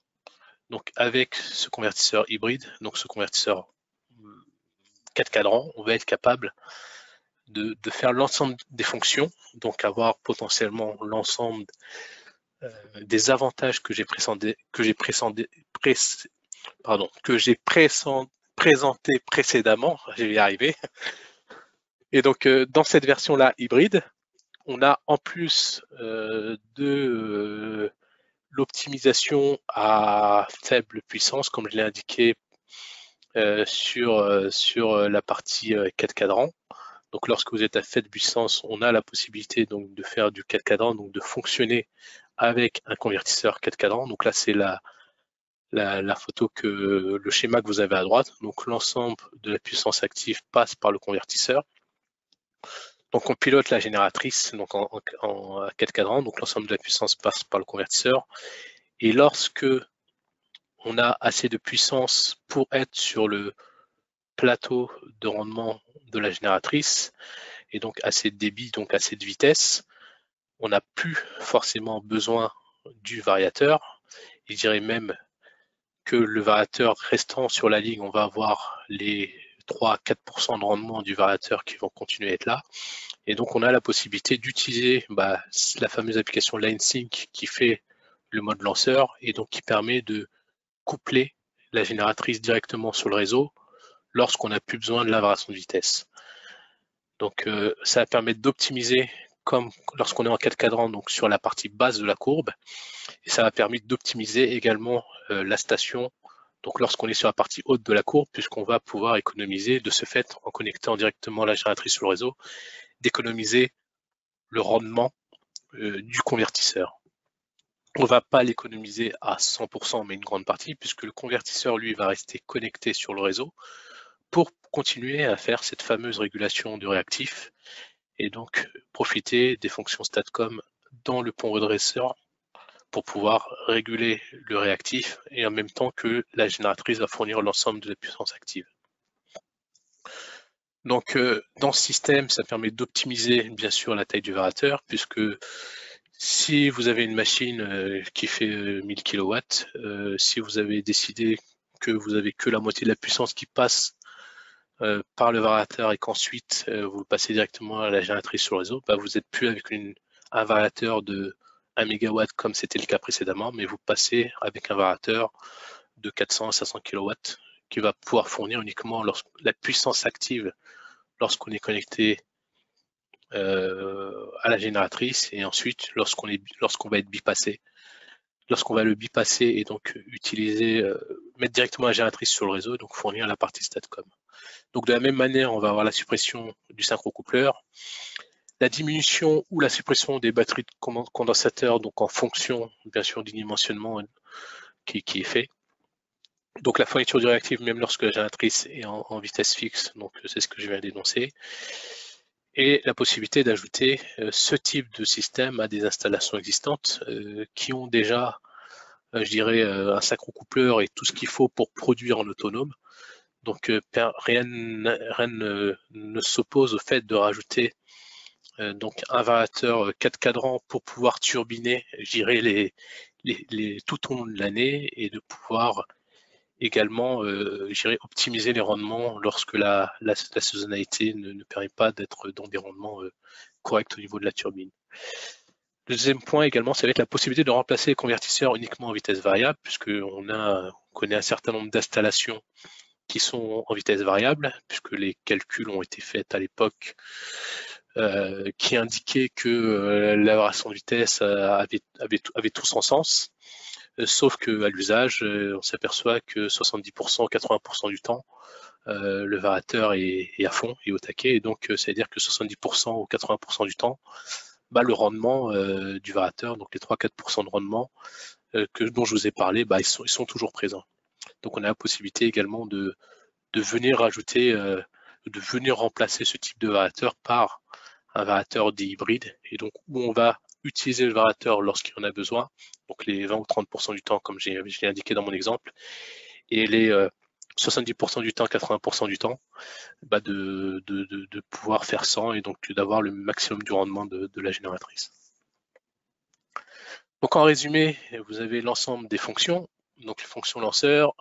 Donc avec ce convertisseur hybride, donc ce convertisseur 4 cadrans, on va être capable de faire l'ensemble des fonctions, donc avoir potentiellement l'ensemble des avantages que j'ai présenté précédemment, je vais y arriver. Et donc dans cette version-là hybride, on a en plus de l'optimisation à faible puissance, comme je l'ai indiqué sur la partie 4 cadrans. Donc lorsque vous êtes à faible puissance, on a la possibilité donc de faire du 4 cadrans, donc de fonctionner avec un convertisseur 4 cadrans. Donc là, c'est la photo le schéma que vous avez à droite. Donc l'ensemble de la puissance active passe par le convertisseur. Donc on pilote la génératrice donc en 4 cadrans, donc l'ensemble de la puissance passe par le convertisseur. Et lorsque on a assez de puissance pour être sur le plateau de rendement de la génératrice, et donc assez de débit, donc assez de vitesse, on n'a plus forcément besoin du variateur. Je dirais même que le variateur restant sur la ligne, on va avoir les 3-4% de rendement du variateur qui vont continuer à être là. Et donc on a la possibilité d'utiliser la fameuse application LineSync qui fait le mode lanceur, et donc qui permet de coupler la génératrice directement sur le réseau lorsqu'on n'a plus besoin de la variation de vitesse. Donc ça va permettre d'optimiser comme lorsqu'on est en 4 cadrans, donc sur la partie basse de la courbe, et ça va permettre d'optimiser également la station, donc lorsqu'on est sur la partie haute de la courbe, puisqu'on va pouvoir économiser de ce fait, en connectant directement la génératrice sur le réseau, d'économiser le rendement du convertisseur. On ne va pas l'économiser à 100%, mais une grande partie, puisque le convertisseur, lui, va rester connecté sur le réseau pour continuer à faire cette fameuse régulation du réactif et donc profiter des fonctions STATCOM dans le pont redresseur pour pouvoir réguler le réactif et en même temps que la génératrice va fournir l'ensemble de la puissance active. Donc dans ce système, ça permet d'optimiser bien sûr la taille du variateur, puisque si vous avez une machine qui fait 1000 kW, si vous avez décidé que vous avez que la moitié de la puissance qui passe par le variateur et qu'ensuite vous passez directement à la génératrice sur le réseau, bah, vous n'êtes plus avec un variateur de 1 MW comme c'était le cas précédemment, mais vous passez avec un variateur de 400 à 500 kW qui va pouvoir fournir uniquement la puissance active lorsqu'on est connecté à la génératrice, et ensuite lorsqu'on va être bypassé. Lorsqu'on va le bypasser et donc utiliser, mettre directement la génératrice sur le réseau, donc fournir la partie STATCOM. Donc de la même manière, on va avoir la suppression du synchrocoupleur, la diminution ou la suppression des batteries de condensateurs, donc en fonction bien sûr du dimensionnement qui est fait. Donc la fourniture du réactif, même lorsque la génératrice est en vitesse fixe, donc c'est ce que je viens d'énoncer. Et la possibilité d'ajouter ce type de système à des installations existantes qui ont déjà, je dirais, un synchrocoupleur et tout ce qu'il faut pour produire en autonome. Donc rien ne s'oppose au fait de rajouter donc un variateur 4 cadrans pour pouvoir turbiner, je dirais, tout au long de l'année, et de pouvoir également optimiser les rendements lorsque la saisonnalité ne permet pas d'être dans des rendements corrects au niveau de la turbine. Le deuxième point également, ça va être la possibilité de remplacer les convertisseurs uniquement en vitesse variable, puisqu'on connaît un certain nombre d'installations qui sont en vitesse variable, puisque les calculs ont été faits à l'époque qui indiquaient que la variation de vitesse avait tout son sens. Sauf qu'à l'usage, on s'aperçoit que 70%, 80% du temps, le variateur est à fond et au taquet. Et donc, c'est-à-dire que 70% ou 80% du temps, bah, le rendement du variateur, donc les 3-4% de rendement dont je vous ai parlé, bah, ils sont toujours présents. Donc, on a la possibilité également de venir rajouter, de venir remplacer ce type de variateur par un variateur dit hybride, et donc où on va utiliser le variateur lorsqu'il en a besoin, donc les 20 ou 30% du temps comme je l'ai indiqué dans mon exemple, et les 70% du temps, 80% du temps, bah de pouvoir faire sans, et donc d'avoir le maximum du rendement de la génératrice. Donc en résumé, vous avez l'ensemble des fonctions, donc les fonctions lanceurs,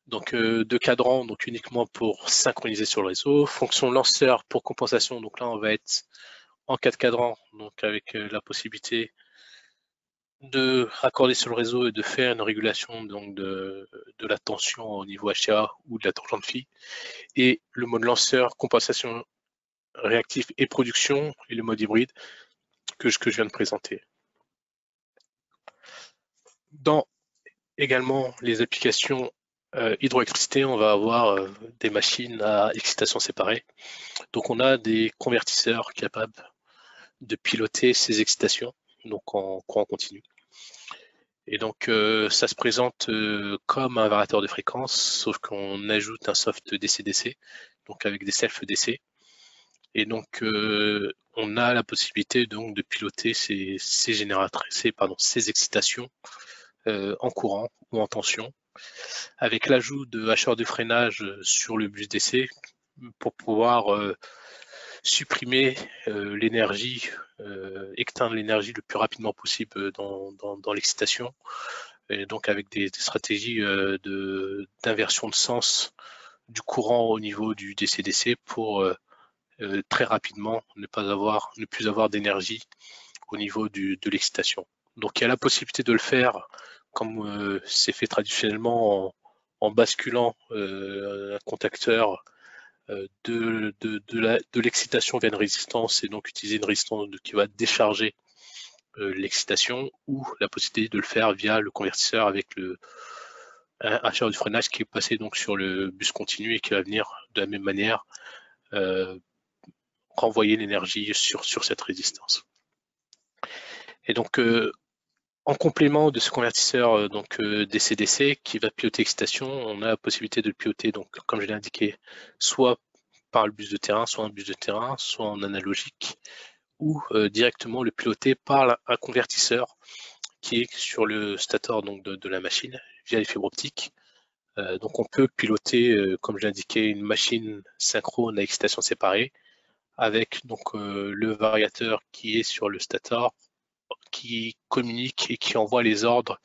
donc deux cadrans, donc uniquement pour synchroniser sur le réseau, fonction lanceur pour compensation, donc là on va être en 4 cadrans, donc avec la possibilité de raccorder sur le réseau et de faire une régulation donc de la tension au niveau HA ou de la tangente phi, et le mode lanceur, compensation, réactif et production, et le mode hybride que je viens de présenter. Dans également les applications hydroélectricité, on va avoir des machines à excitation séparée. Donc on a des convertisseurs capables de piloter ces excitations, donc en courant continu. Et donc ça se présente comme un variateur de fréquence, sauf qu'on ajoute un soft DC-DC, donc avec des self-DC. Et donc on a la possibilité donc de piloter ces excitations en courant ou en tension, avec l'ajout de hacheurs de freinage sur le bus DC pour pouvoir supprimer l'énergie, éteindre l'énergie le plus rapidement possible dans l'excitation, et donc avec des stratégies d'inversion de sens du courant au niveau du DC-DC pour très rapidement ne plus avoir d'énergie au niveau de l'excitation. Donc il y a la possibilité de le faire comme c'est fait traditionnellement en basculant un contacteur de l'excitation vers une résistance et donc utiliser une résistance qui va décharger l'excitation, ou la possibilité de le faire via le convertisseur avec un chargeur de freinage qui est passé donc sur le bus continu et qui va venir de la même manière renvoyer l'énergie sur cette résistance. Et donc en complément de ce convertisseur DC-DC qui va piloter l'excitation, on a la possibilité de le piloter, donc comme je l'ai indiqué, soit par le bus de terrain, soit un bus de terrain, soit en analogique, ou directement le piloter par un convertisseur qui est sur le stator donc de la machine via les fibres optiques. Donc on peut piloter, comme je l'ai indiqué, une machine synchrone à excitation séparée avec donc le variateur qui est sur le stator, qui communique et qui envoie les ordres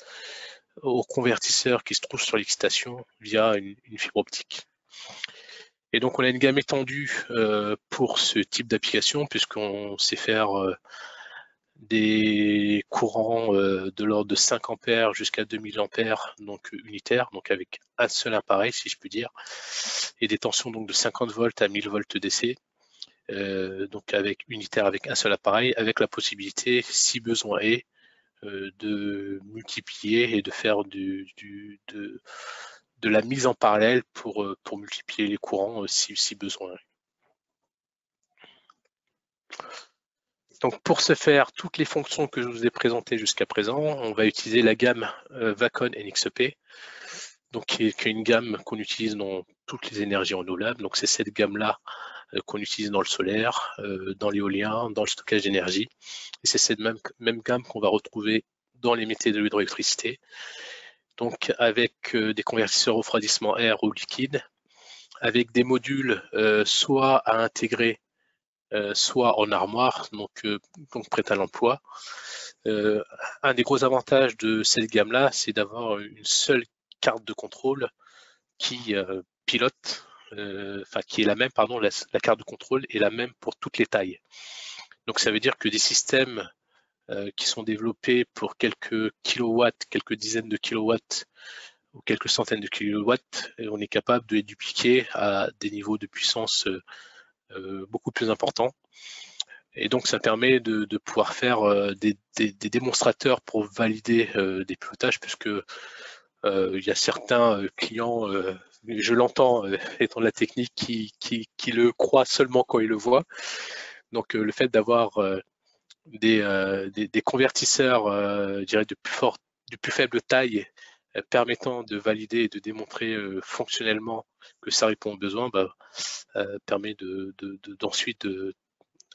au convertisseur qui se trouve sur l'excitation via une fibre optique. Et donc on a une gamme étendue pour ce type d'application, puisqu'on sait faire des courants de l'ordre de 5 ampères jusqu'à 2000 ampères, donc unitaires, donc avec un seul appareil si je puis dire, et des tensions donc de 50 volts à 1000 volts DC, donc avec unitaire avec un seul appareil, avec la possibilité, si besoin est, de multiplier et de faire de la mise en parallèle pour multiplier les courants si besoin. Donc pour ce faire, toutes les fonctions que je vous ai présentées jusqu'à présent, on va utiliser la gamme Vacon NXP, donc qui est une gamme qu'on utilise dans toutes les énergies renouvelables. Donc c'est cette gamme-là qu'on utilise dans le solaire, dans l'éolien, dans le stockage d'énergie. Et c'est cette même gamme qu'on va retrouver dans les métiers de l'hydroélectricité. Donc avec des convertisseurs au refroidissement air ou liquide, avec des modules soit à intégrer, soit en armoire, donc prêt à l'emploi. Un des gros avantages de cette gamme-là, c'est d'avoir une seule carte de contrôle qui pilote, qui est la même, pardon, la carte de contrôle est la même pour toutes les tailles. Donc ça veut dire que des systèmes qui sont développés pour quelques kilowatts, quelques dizaines de kilowatts ou quelques centaines de kilowatts, on est capable de les dupliquer à des niveaux de puissance beaucoup plus importants. Et donc ça permet de pouvoir faire des démonstrateurs pour valider des pilotages, puisque il y a certains clients, je l'entends étant de la technique, qui le croient seulement quand ils le voient. Donc le fait d'avoir des convertisseurs, je dirais, de plus faible taille, permettant de valider et de démontrer fonctionnellement que ça répond aux besoins, permet d'ensuite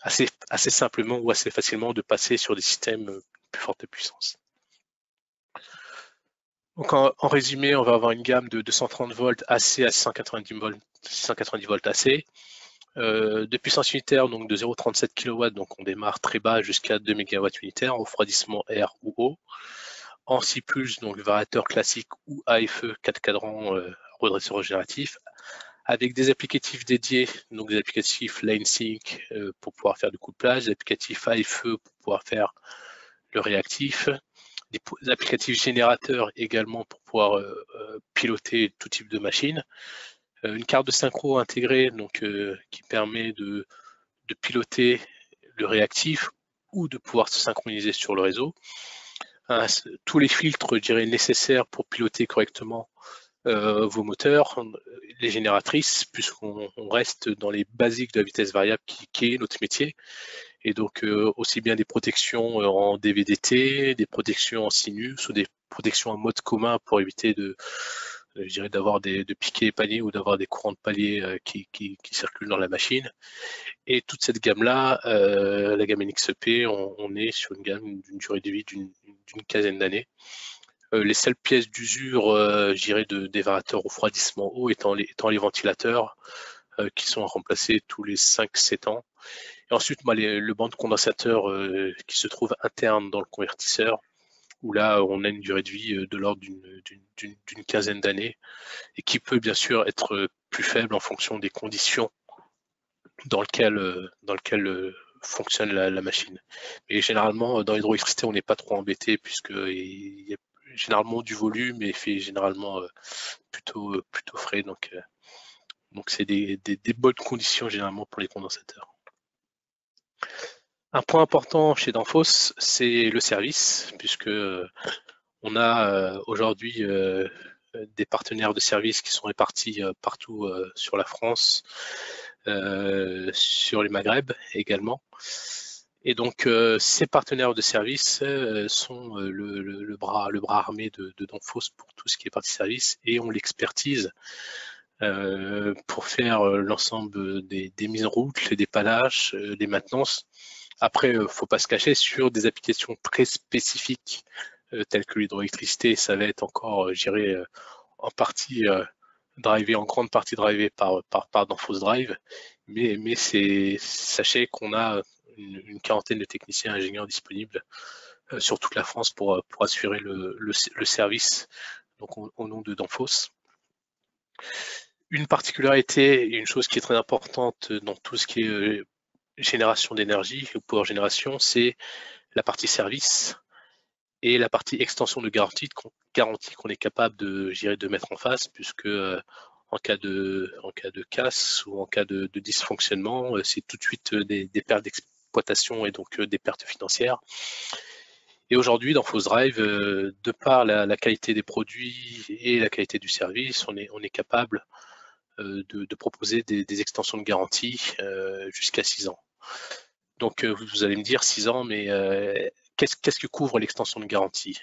assez simplement ou assez facilement de passer sur des systèmes plus forte puissance. Donc en résumé, on va avoir une gamme de 230 volts AC à 690 volts AC, de puissance unitaire donc de 0,37 kW, donc on démarre très bas jusqu'à 2 MW unitaires, refroidissement air ou eau, en C+, donc variateur classique ou AFE 4 cadrans redresseur régénératif, avec des applicatifs dédiés, donc des applicatifs LineSync pour pouvoir faire du couplage, des applicatifs AFE pour pouvoir faire le réactif, des applicatifs générateurs également pour pouvoir piloter tout type de machine, une carte de synchro intégrée donc qui permet de piloter le réactif ou de pouvoir se synchroniser sur le réseau, tous les filtres, je dirais, nécessaires pour piloter correctement vos moteurs, les génératrices, puisqu'on reste dans les basiques de la vitesse variable qui est notre métier, et donc aussi bien des protections en DVDT, des protections en sinus ou des protections en mode commun pour éviter je dirais, d'avoir de piquer paliers ou d'avoir des courants de paliers qui circulent dans la machine. Et toute cette gamme-là, la gamme NXP, on est sur une gamme d'une durée de vie d'une quinzaine d'années. Les seules pièces d'usure, je dirais, des variateurs refroidissement eau étant les ventilateurs qui sont remplacés tous les 5-7 ans. Et ensuite, le banc de condensateur qui se trouve interne dans le convertisseur, où là, on a une durée de vie de l'ordre d'une quinzaine d'années et qui peut bien sûr être plus faible en fonction des conditions dans lesquelles fonctionne la machine. Mais généralement, dans l'hydroélectricité, on n'est pas trop embêté puisque il y a généralement du volume et fait généralement plutôt frais. Donc c'est des bonnes conditions généralement pour les condensateurs. Un point important chez Danfoss, c'est le service, puisque on a aujourd'hui des partenaires de service qui sont répartis partout sur la France, sur les Maghreb également. Et donc ces partenaires de service sont le bras armé de Danfoss pour tout ce qui est partie service et ont l'expertise pour faire l'ensemble des mises en route, les dépannages, les maintenances. Après, faut pas se cacher, sur des applications très spécifiques telles que l'hydroélectricité, ça va être encore, je dirais, en partie drivé, en grande partie drivé par Danfoss Drive. Mais sachez qu'on a une quarantaine de techniciens et ingénieurs disponibles sur toute la France pour assurer le service donc au nom de Danfoss. Une particularité, une chose qui est très importante dans tout ce qui est génération d'énergie ou power génération, c'est la partie service et la partie extension de garantie qu'on est capable de mettre en face, puisque en cas de casse ou en cas de dysfonctionnement, c'est tout de suite des pertes d'exploitation et donc des pertes financières. Et aujourd'hui, dans Danfoss Drive, de par la qualité des produits et la qualité du service, on est capable de proposer des extensions de garantie jusqu'à 6 ans. Donc vous allez me dire 6 ans, mais qu'est-ce que couvre l'extension de garantie?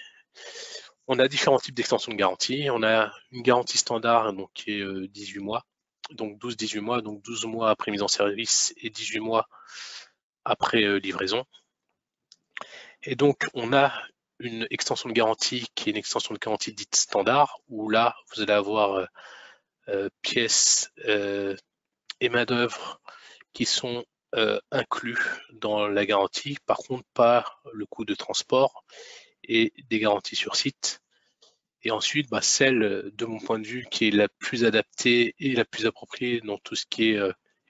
On a différents types d'extensions de garantie. On a une garantie standard donc, qui est 18 mois, donc 12-18 mois, donc 12 mois après mise en service et 18 mois après livraison. Et donc on a une extension de garantie qui est une extension de garantie dite standard, où là vous allez avoir pièces et main-d'œuvre qui sont inclus dans la garantie, par contre pas le coût de transport et des garanties sur site. Et ensuite, celle, de mon point de vue, qui est la plus adaptée et la plus appropriée dans tout ce qui est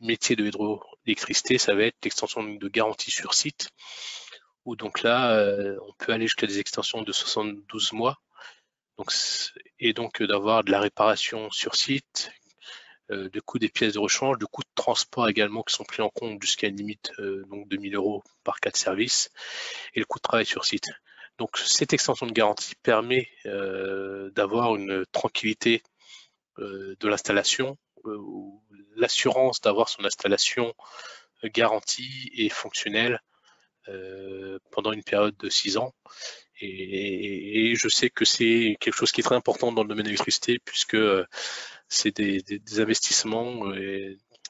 métier de hydroélectricité, ça va être l'extension de garantie sur site, où donc là, on peut aller jusqu'à des extensions de 72 mois, et donc d'avoir de la réparation sur site, de coût des pièces de rechange, de coûts de transport également qui sont pris en compte jusqu'à une limite donc de 1 000 € par cas de service, et le coût de travail sur site. Donc cette extension de garantie permet d'avoir une tranquillité de l'installation, l'assurance d'avoir son installation garantie et fonctionnelle pendant une période de 6 ans. Et je sais que c'est quelque chose qui est très important dans le domaine de l'électricité, puisque c'est des investissements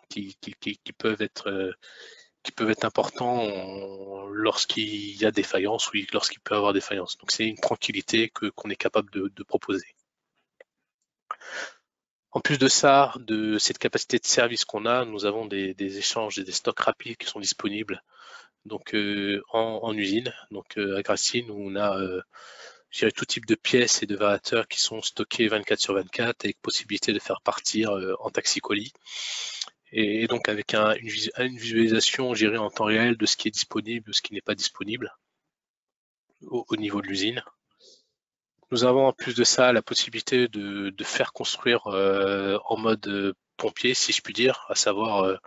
qui peuvent être importants lorsqu'il y a défaillance ou lorsqu'il peut y avoir défaillance. Donc c'est une tranquillité qu'on est capable de proposer. En plus de ça, de cette capacité de service qu'on a, nous avons des échanges et des stocks rapides qui sont disponibles donc en usine, donc à Gracine, où on a je dirais tout type de pièces et de variateurs qui sont stockés 24/24 avec possibilité de faire partir en taxi-colis. Et donc avec une visualisation, je dirais, en temps réel de ce qui est disponible, de ce qui n'est pas disponible au niveau de l'usine. Nous avons en plus de ça la possibilité de faire construire en mode pompier, si je puis dire, à savoir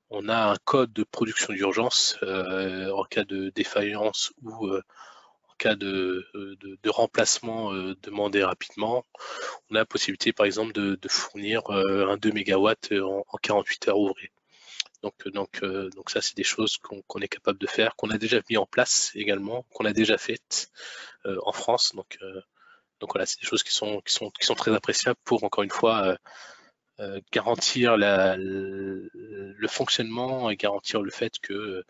on a un code de production d'urgence en cas de défaillance ou en cas de remplacement demandé rapidement. On a la possibilité par exemple de fournir un 2 MW en 48 heures ouvrées. Donc ça, c'est des choses qu'on est capable de faire, qu'on a déjà mis en place également, qu'on a déjà faites en France. Donc voilà, c'est des choses qui sont très appréciables pour, encore une fois, garantir le fonctionnement et garantir le fait que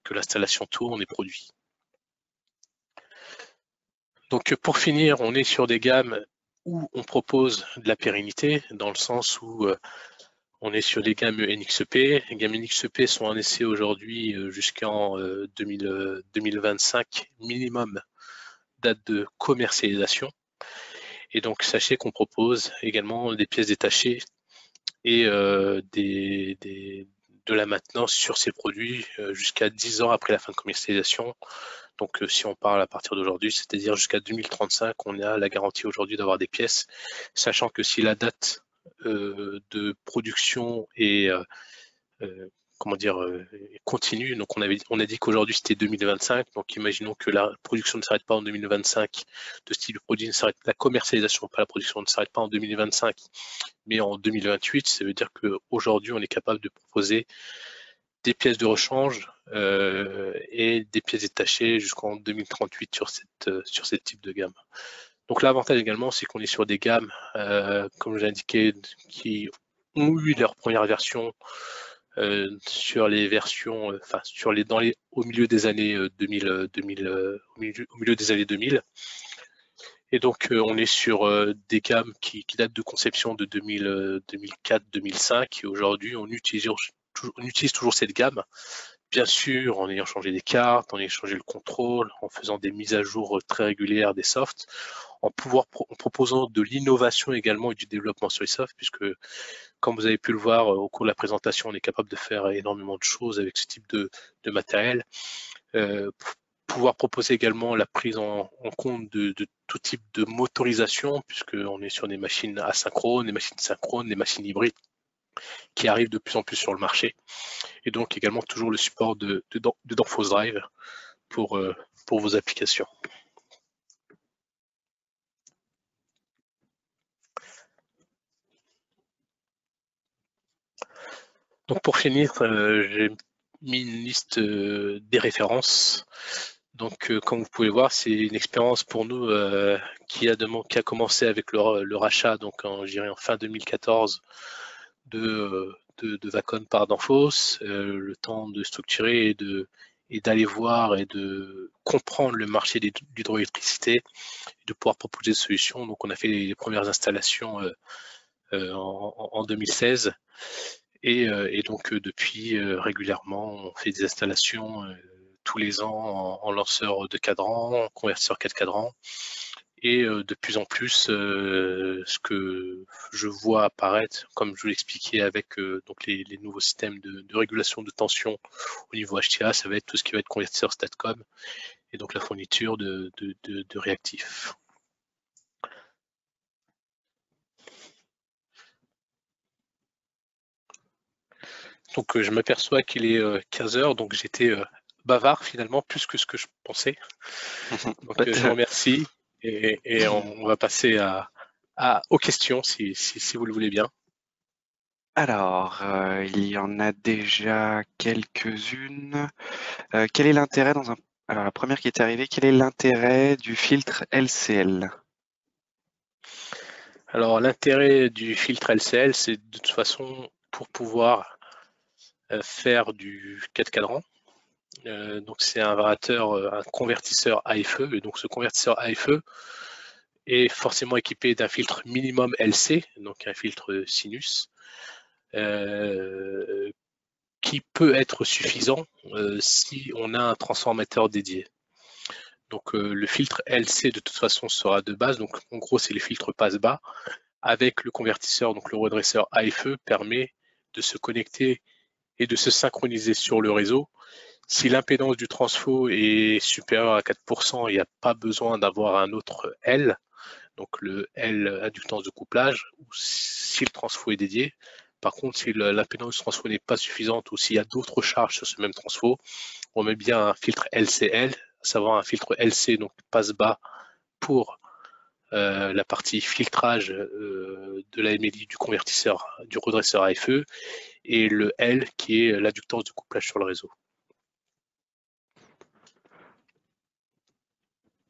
l'installation tourne et produit. Donc pour finir, on est sur des gammes où on propose de la pérennité, dans le sens où on est sur les gammes NXP. Les gammes NXP sont en essai aujourd'hui jusqu'en 2025 minimum, date de commercialisation. Et donc sachez qu'on propose également des pièces détachées et des de la maintenance sur ces produits jusqu'à 10 ans après la fin de commercialisation. Donc si on parle à partir d'aujourd'hui, c'est-à-dire jusqu'à 2035, on a la garantie aujourd'hui d'avoir des pièces, sachant que si la date de production est comment dire, continue. Donc on a dit qu'aujourd'hui c'était 2025. Donc imaginons que la production ne s'arrête pas en 2025 de ce type de produit, la commercialisation, pas la production, ne s'arrête pas en 2025, mais en 2028. Ça veut dire qu'aujourd'hui on est capable de proposer des pièces de rechange et des pièces détachées jusqu'en 2038 sur cette type de gamme. Donc l'avantage également, c'est qu'on est sur des gammes, comme je l'ai indiqué, qui ont eu leur première version sur les versions, au milieu des années 2000, au milieu des années 2000. Et donc on est sur des gammes qui datent de conception de 2004-2005. Et aujourd'hui, on utilise toujours cette gamme. Bien sûr, en ayant changé des cartes, en ayant changé le contrôle, en faisant des mises à jour très régulières des softs, en proposant de l'innovation également et du développement sur les softs, puisque comme vous avez pu le voir au cours de la présentation, on est capable de faire énormément de choses avec ce type de matériel. Pouvoir proposer également la prise en compte de tout type de motorisation, puisqu'on est sur des machines asynchrones, des machines synchrones, des machines hybrides qui arrivent de plus en plus sur le marché. Et donc également toujours le support de Danfoss Drive pour vos applications. Donc pour finir, j'ai mis une liste des références. Donc comme vous pouvez voir, c'est une expérience pour nous qui a commencé avec le rachat, donc en fin 2014 de Vacon par Danfoss, le temps de structurer et d'aller voir et de comprendre le marché de l'hydroélectricité et de pouvoir proposer des solutions. Donc on a fait les premières installations en 2016 et donc depuis régulièrement on fait des installations tous les ans en lanceur de cadran, en convertisseur 4 cadrans. Et de plus en plus, ce que je vois apparaître, comme je vous l'expliquais avec donc les nouveaux systèmes de régulation de tension au niveau HTA, ça va être tout ce qui va être convertisseur STATCOM et donc la fourniture de réactifs. Donc je m'aperçois qu'il est 15 heures, donc j'étais bavard finalement, plus que ce que je pensais. Donc je vous remercie et on va passer aux questions si vous le voulez bien. Alors, il y en a déjà quelques-unes. Quel est l'intérêt Alors, la première qui est arrivée, quel est l'intérêt du filtre LCL? Alors l'intérêt du filtre LCL, c'est de toute façon pour pouvoir faire du 4 cadrans. Donc c'est un convertisseur AFE, et donc ce convertisseur AFE est forcément équipé d'un filtre minimum LC, donc un filtre sinus, qui peut être suffisant si on a un transformateur dédié. Donc le filtre LC de toute façon sera de base, donc en gros c'est le filtre passe-bas, avec le convertisseur, donc le redresseur AFE permet de se connecter et de se synchroniser sur le réseau. Si l'impédance du transfo est supérieure à 4%, il n'y a pas besoin d'avoir un autre L, donc le L inductance de couplage, ou si le transfo est dédié. Par contre, si l'impédance du transfo n'est pas suffisante ou s'il y a d'autres charges sur ce même transfo, on met bien un filtre LCL, à savoir un filtre LC, donc passe bas pour la partie filtrage de la MLI du convertisseur, du redresseur AFE, et le L qui est l'inductance de couplage sur le réseau.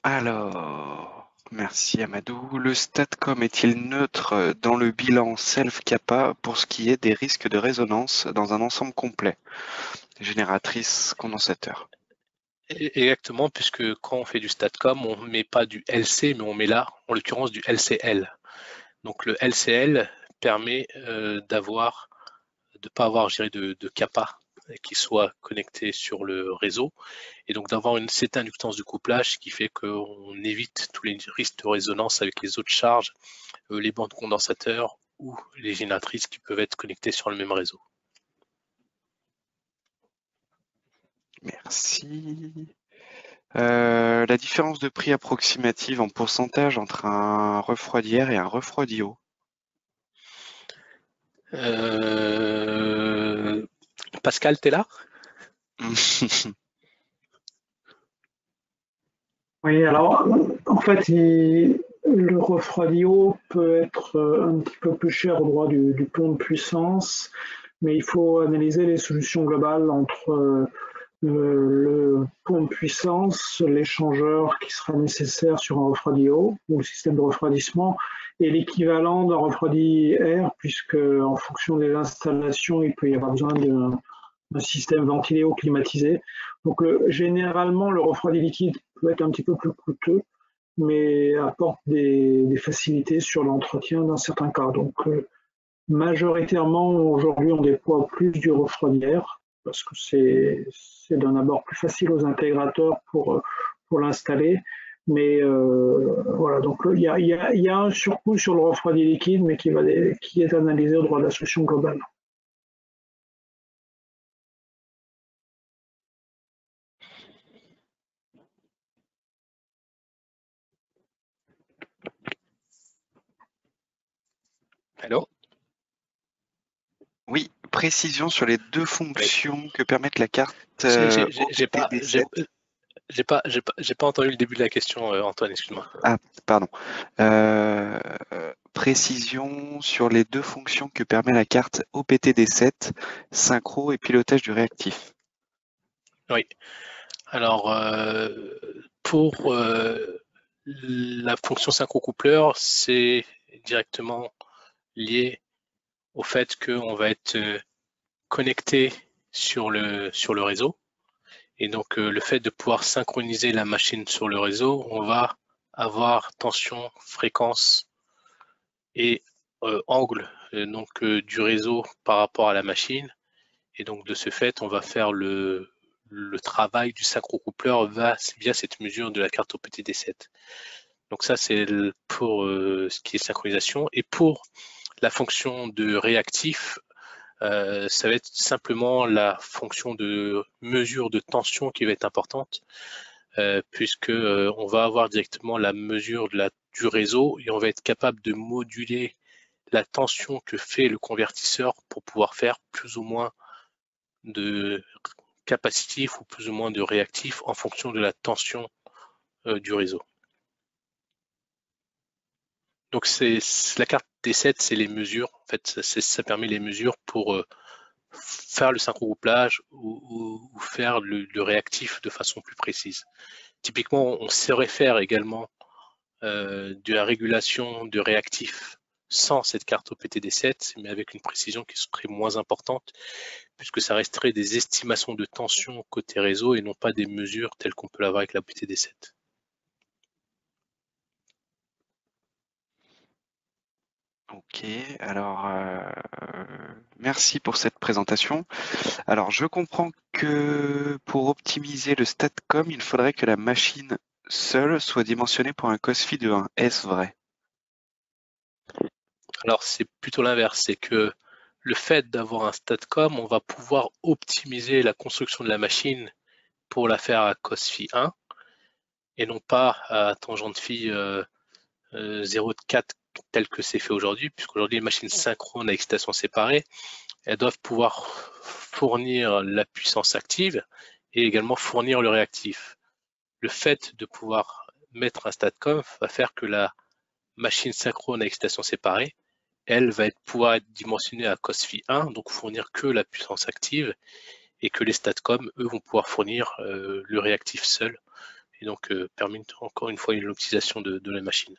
Alors, merci Amadou. Le STATCOM est-il neutre dans le bilan self-CAPA pour ce qui est des risques de résonance dans un ensemble complet? Génératrice, condensateur. Exactement, puisque quand on fait du STATCOM, on ne met pas du LC, mais on met là, en l'occurrence, du LCL. Donc le LCL permet de ne pas avoir, je dirais, de CAPA qui soit connecté sur le réseau, et donc d'avoir cette inductance de couplage qui fait qu'on évite tous les risques de résonance avec les autres charges, les bandes condensateurs ou les génératrices qui peuvent être connectées sur le même réseau. Merci. La différence de prix approximative en pourcentage entre un refroidière et un refroidi-eau. Pascal, t'es là? Oui, alors en fait, le refroidi-eau peut être un petit peu plus cher au droit du pont de puissance, mais il faut analyser les solutions globales entre le pont de puissance, l'échangeur qui sera nécessaire sur un refroidi-eau ou le système de refroidissement, et l'équivalent d'un refroidi-air, puisque en fonction des installations, il peut y avoir besoin d'un système ventilé ou climatisé. Donc généralement, le refroidi liquide peut être un petit peu plus coûteux, mais apporte des facilités sur l'entretien dans certains cas. Donc majoritairement, aujourd'hui, on déploie plus du refroidi-air parce que c'est d'un abord plus facile aux intégrateurs pour l'installer. Mais voilà, donc il y a un surcoût sur le refroidi liquide, mais qui est analysé au droit de la solution globale. Allô? Oui, précision sur les deux fonctions que permettent la carte J'ai pas, OPTD7. j'ai pas entendu le début de la question, Antoine, excuse-moi. Ah, pardon. Précision sur les deux fonctions que permet la carte OPTD7, synchro et pilotage du réactif. Oui. Alors, pour la fonction synchrocoupleur, c'est directement lié au fait qu'on va être connecté sur le réseau. Et donc, le fait de pouvoir synchroniser la machine sur le réseau, on va avoir tension, fréquence et angle du réseau par rapport à la machine. Et donc, de ce fait, on va faire le travail du synchrocoupleur via cette mesure de la carte OPTD7. Donc ça, c'est pour ce qui est synchronisation. Et pour la fonction de réactif, ça va être simplement la fonction de mesure de tension qui va être importante, puisque on va avoir directement la mesure du réseau et on va être capable de moduler la tension que fait le convertisseur pour pouvoir faire plus ou moins de capacitif ou plus ou moins de réactif en fonction de la tension du réseau. Donc la carte D7, c'est les mesures. En fait, ça permet les mesures pour faire le synchro-couplage ou faire le réactif de façon plus précise. Typiquement, on saurait faire également de la régulation de réactif sans cette carte OPTD7, mais avec une précision qui serait moins importante, puisque ça resterait des estimations de tension côté réseau et non pas des mesures telles qu'on peut l'avoir avec la OPTD7. Ok, alors merci pour cette présentation. Alors je comprends que pour optimiser le StatCom, il faudrait que la machine seule soit dimensionnée pour un COSFI de 1. Est-ce vrai? Alors c'est plutôt l'inverse, c'est que le fait d'avoir un StatCom, on va pouvoir optimiser la construction de la machine pour la faire à COSFI 1 et non pas à tangente phi 0,4 tel que c'est fait aujourd'hui, puisqu'aujourd'hui les machines synchrones à excitation séparée, elles doivent pouvoir fournir la puissance active et également fournir le réactif. Le fait de pouvoir mettre un StatCom va faire que la machine synchrone à excitation séparée, elle va pouvoir être dimensionnée à COSFI 1, donc fournir que la puissance active, et que les StatCom, eux, vont pouvoir fournir le réactif seul, et donc permettre encore une fois une optimisation de la machine.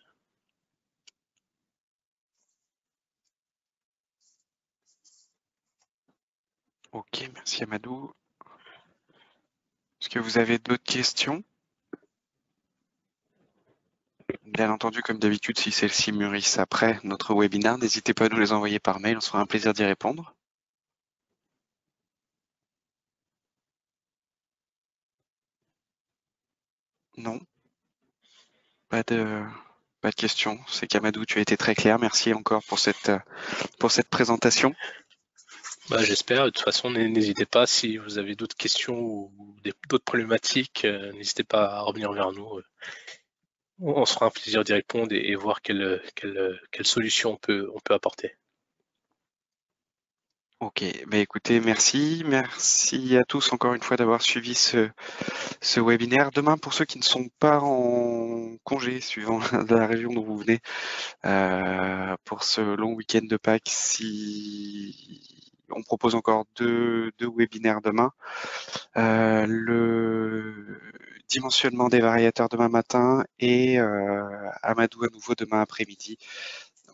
Ok, merci Amadou. Est-ce que vous avez d'autres questions? Bien entendu, comme d'habitude, si celles-ci mûrissent après notre webinaire, n'hésitez pas à nous les envoyer par mail, on sera un plaisir d'y répondre. Non? Pas de questions. C'est qu'Amadou, tu as été très clair. Merci encore pour cette présentation. J'espère. De toute façon, n'hésitez pas si vous avez d'autres questions ou d'autres problématiques, n'hésitez pas à revenir vers nous. On se fera un plaisir d'y répondre et voir quelle solution on peut apporter. Ok, écoutez, merci à tous encore une fois d'avoir suivi ce webinaire. Demain, pour ceux qui ne sont pas en congé, suivant la région dont vous venez, pour ce long week-end de Pâques, on propose encore deux webinaires demain. Le dimensionnement des variateurs demain matin et Amadou à nouveau demain après-midi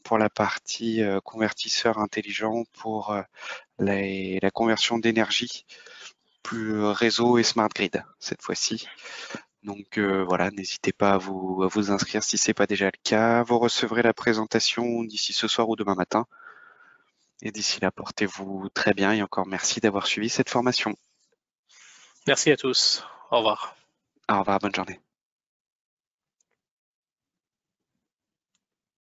pour la partie convertisseur intelligent pour la conversion d'énergie, plus réseau et smart grid cette fois-ci. Donc voilà, n'hésitez pas à vous inscrire si ce n'est pas déjà le cas. Vous recevrez la présentation d'ici ce soir ou demain matin. Et d'ici là, portez-vous très bien et encore merci d'avoir suivi cette formation. Merci à tous. Au revoir. Au revoir, bonne journée.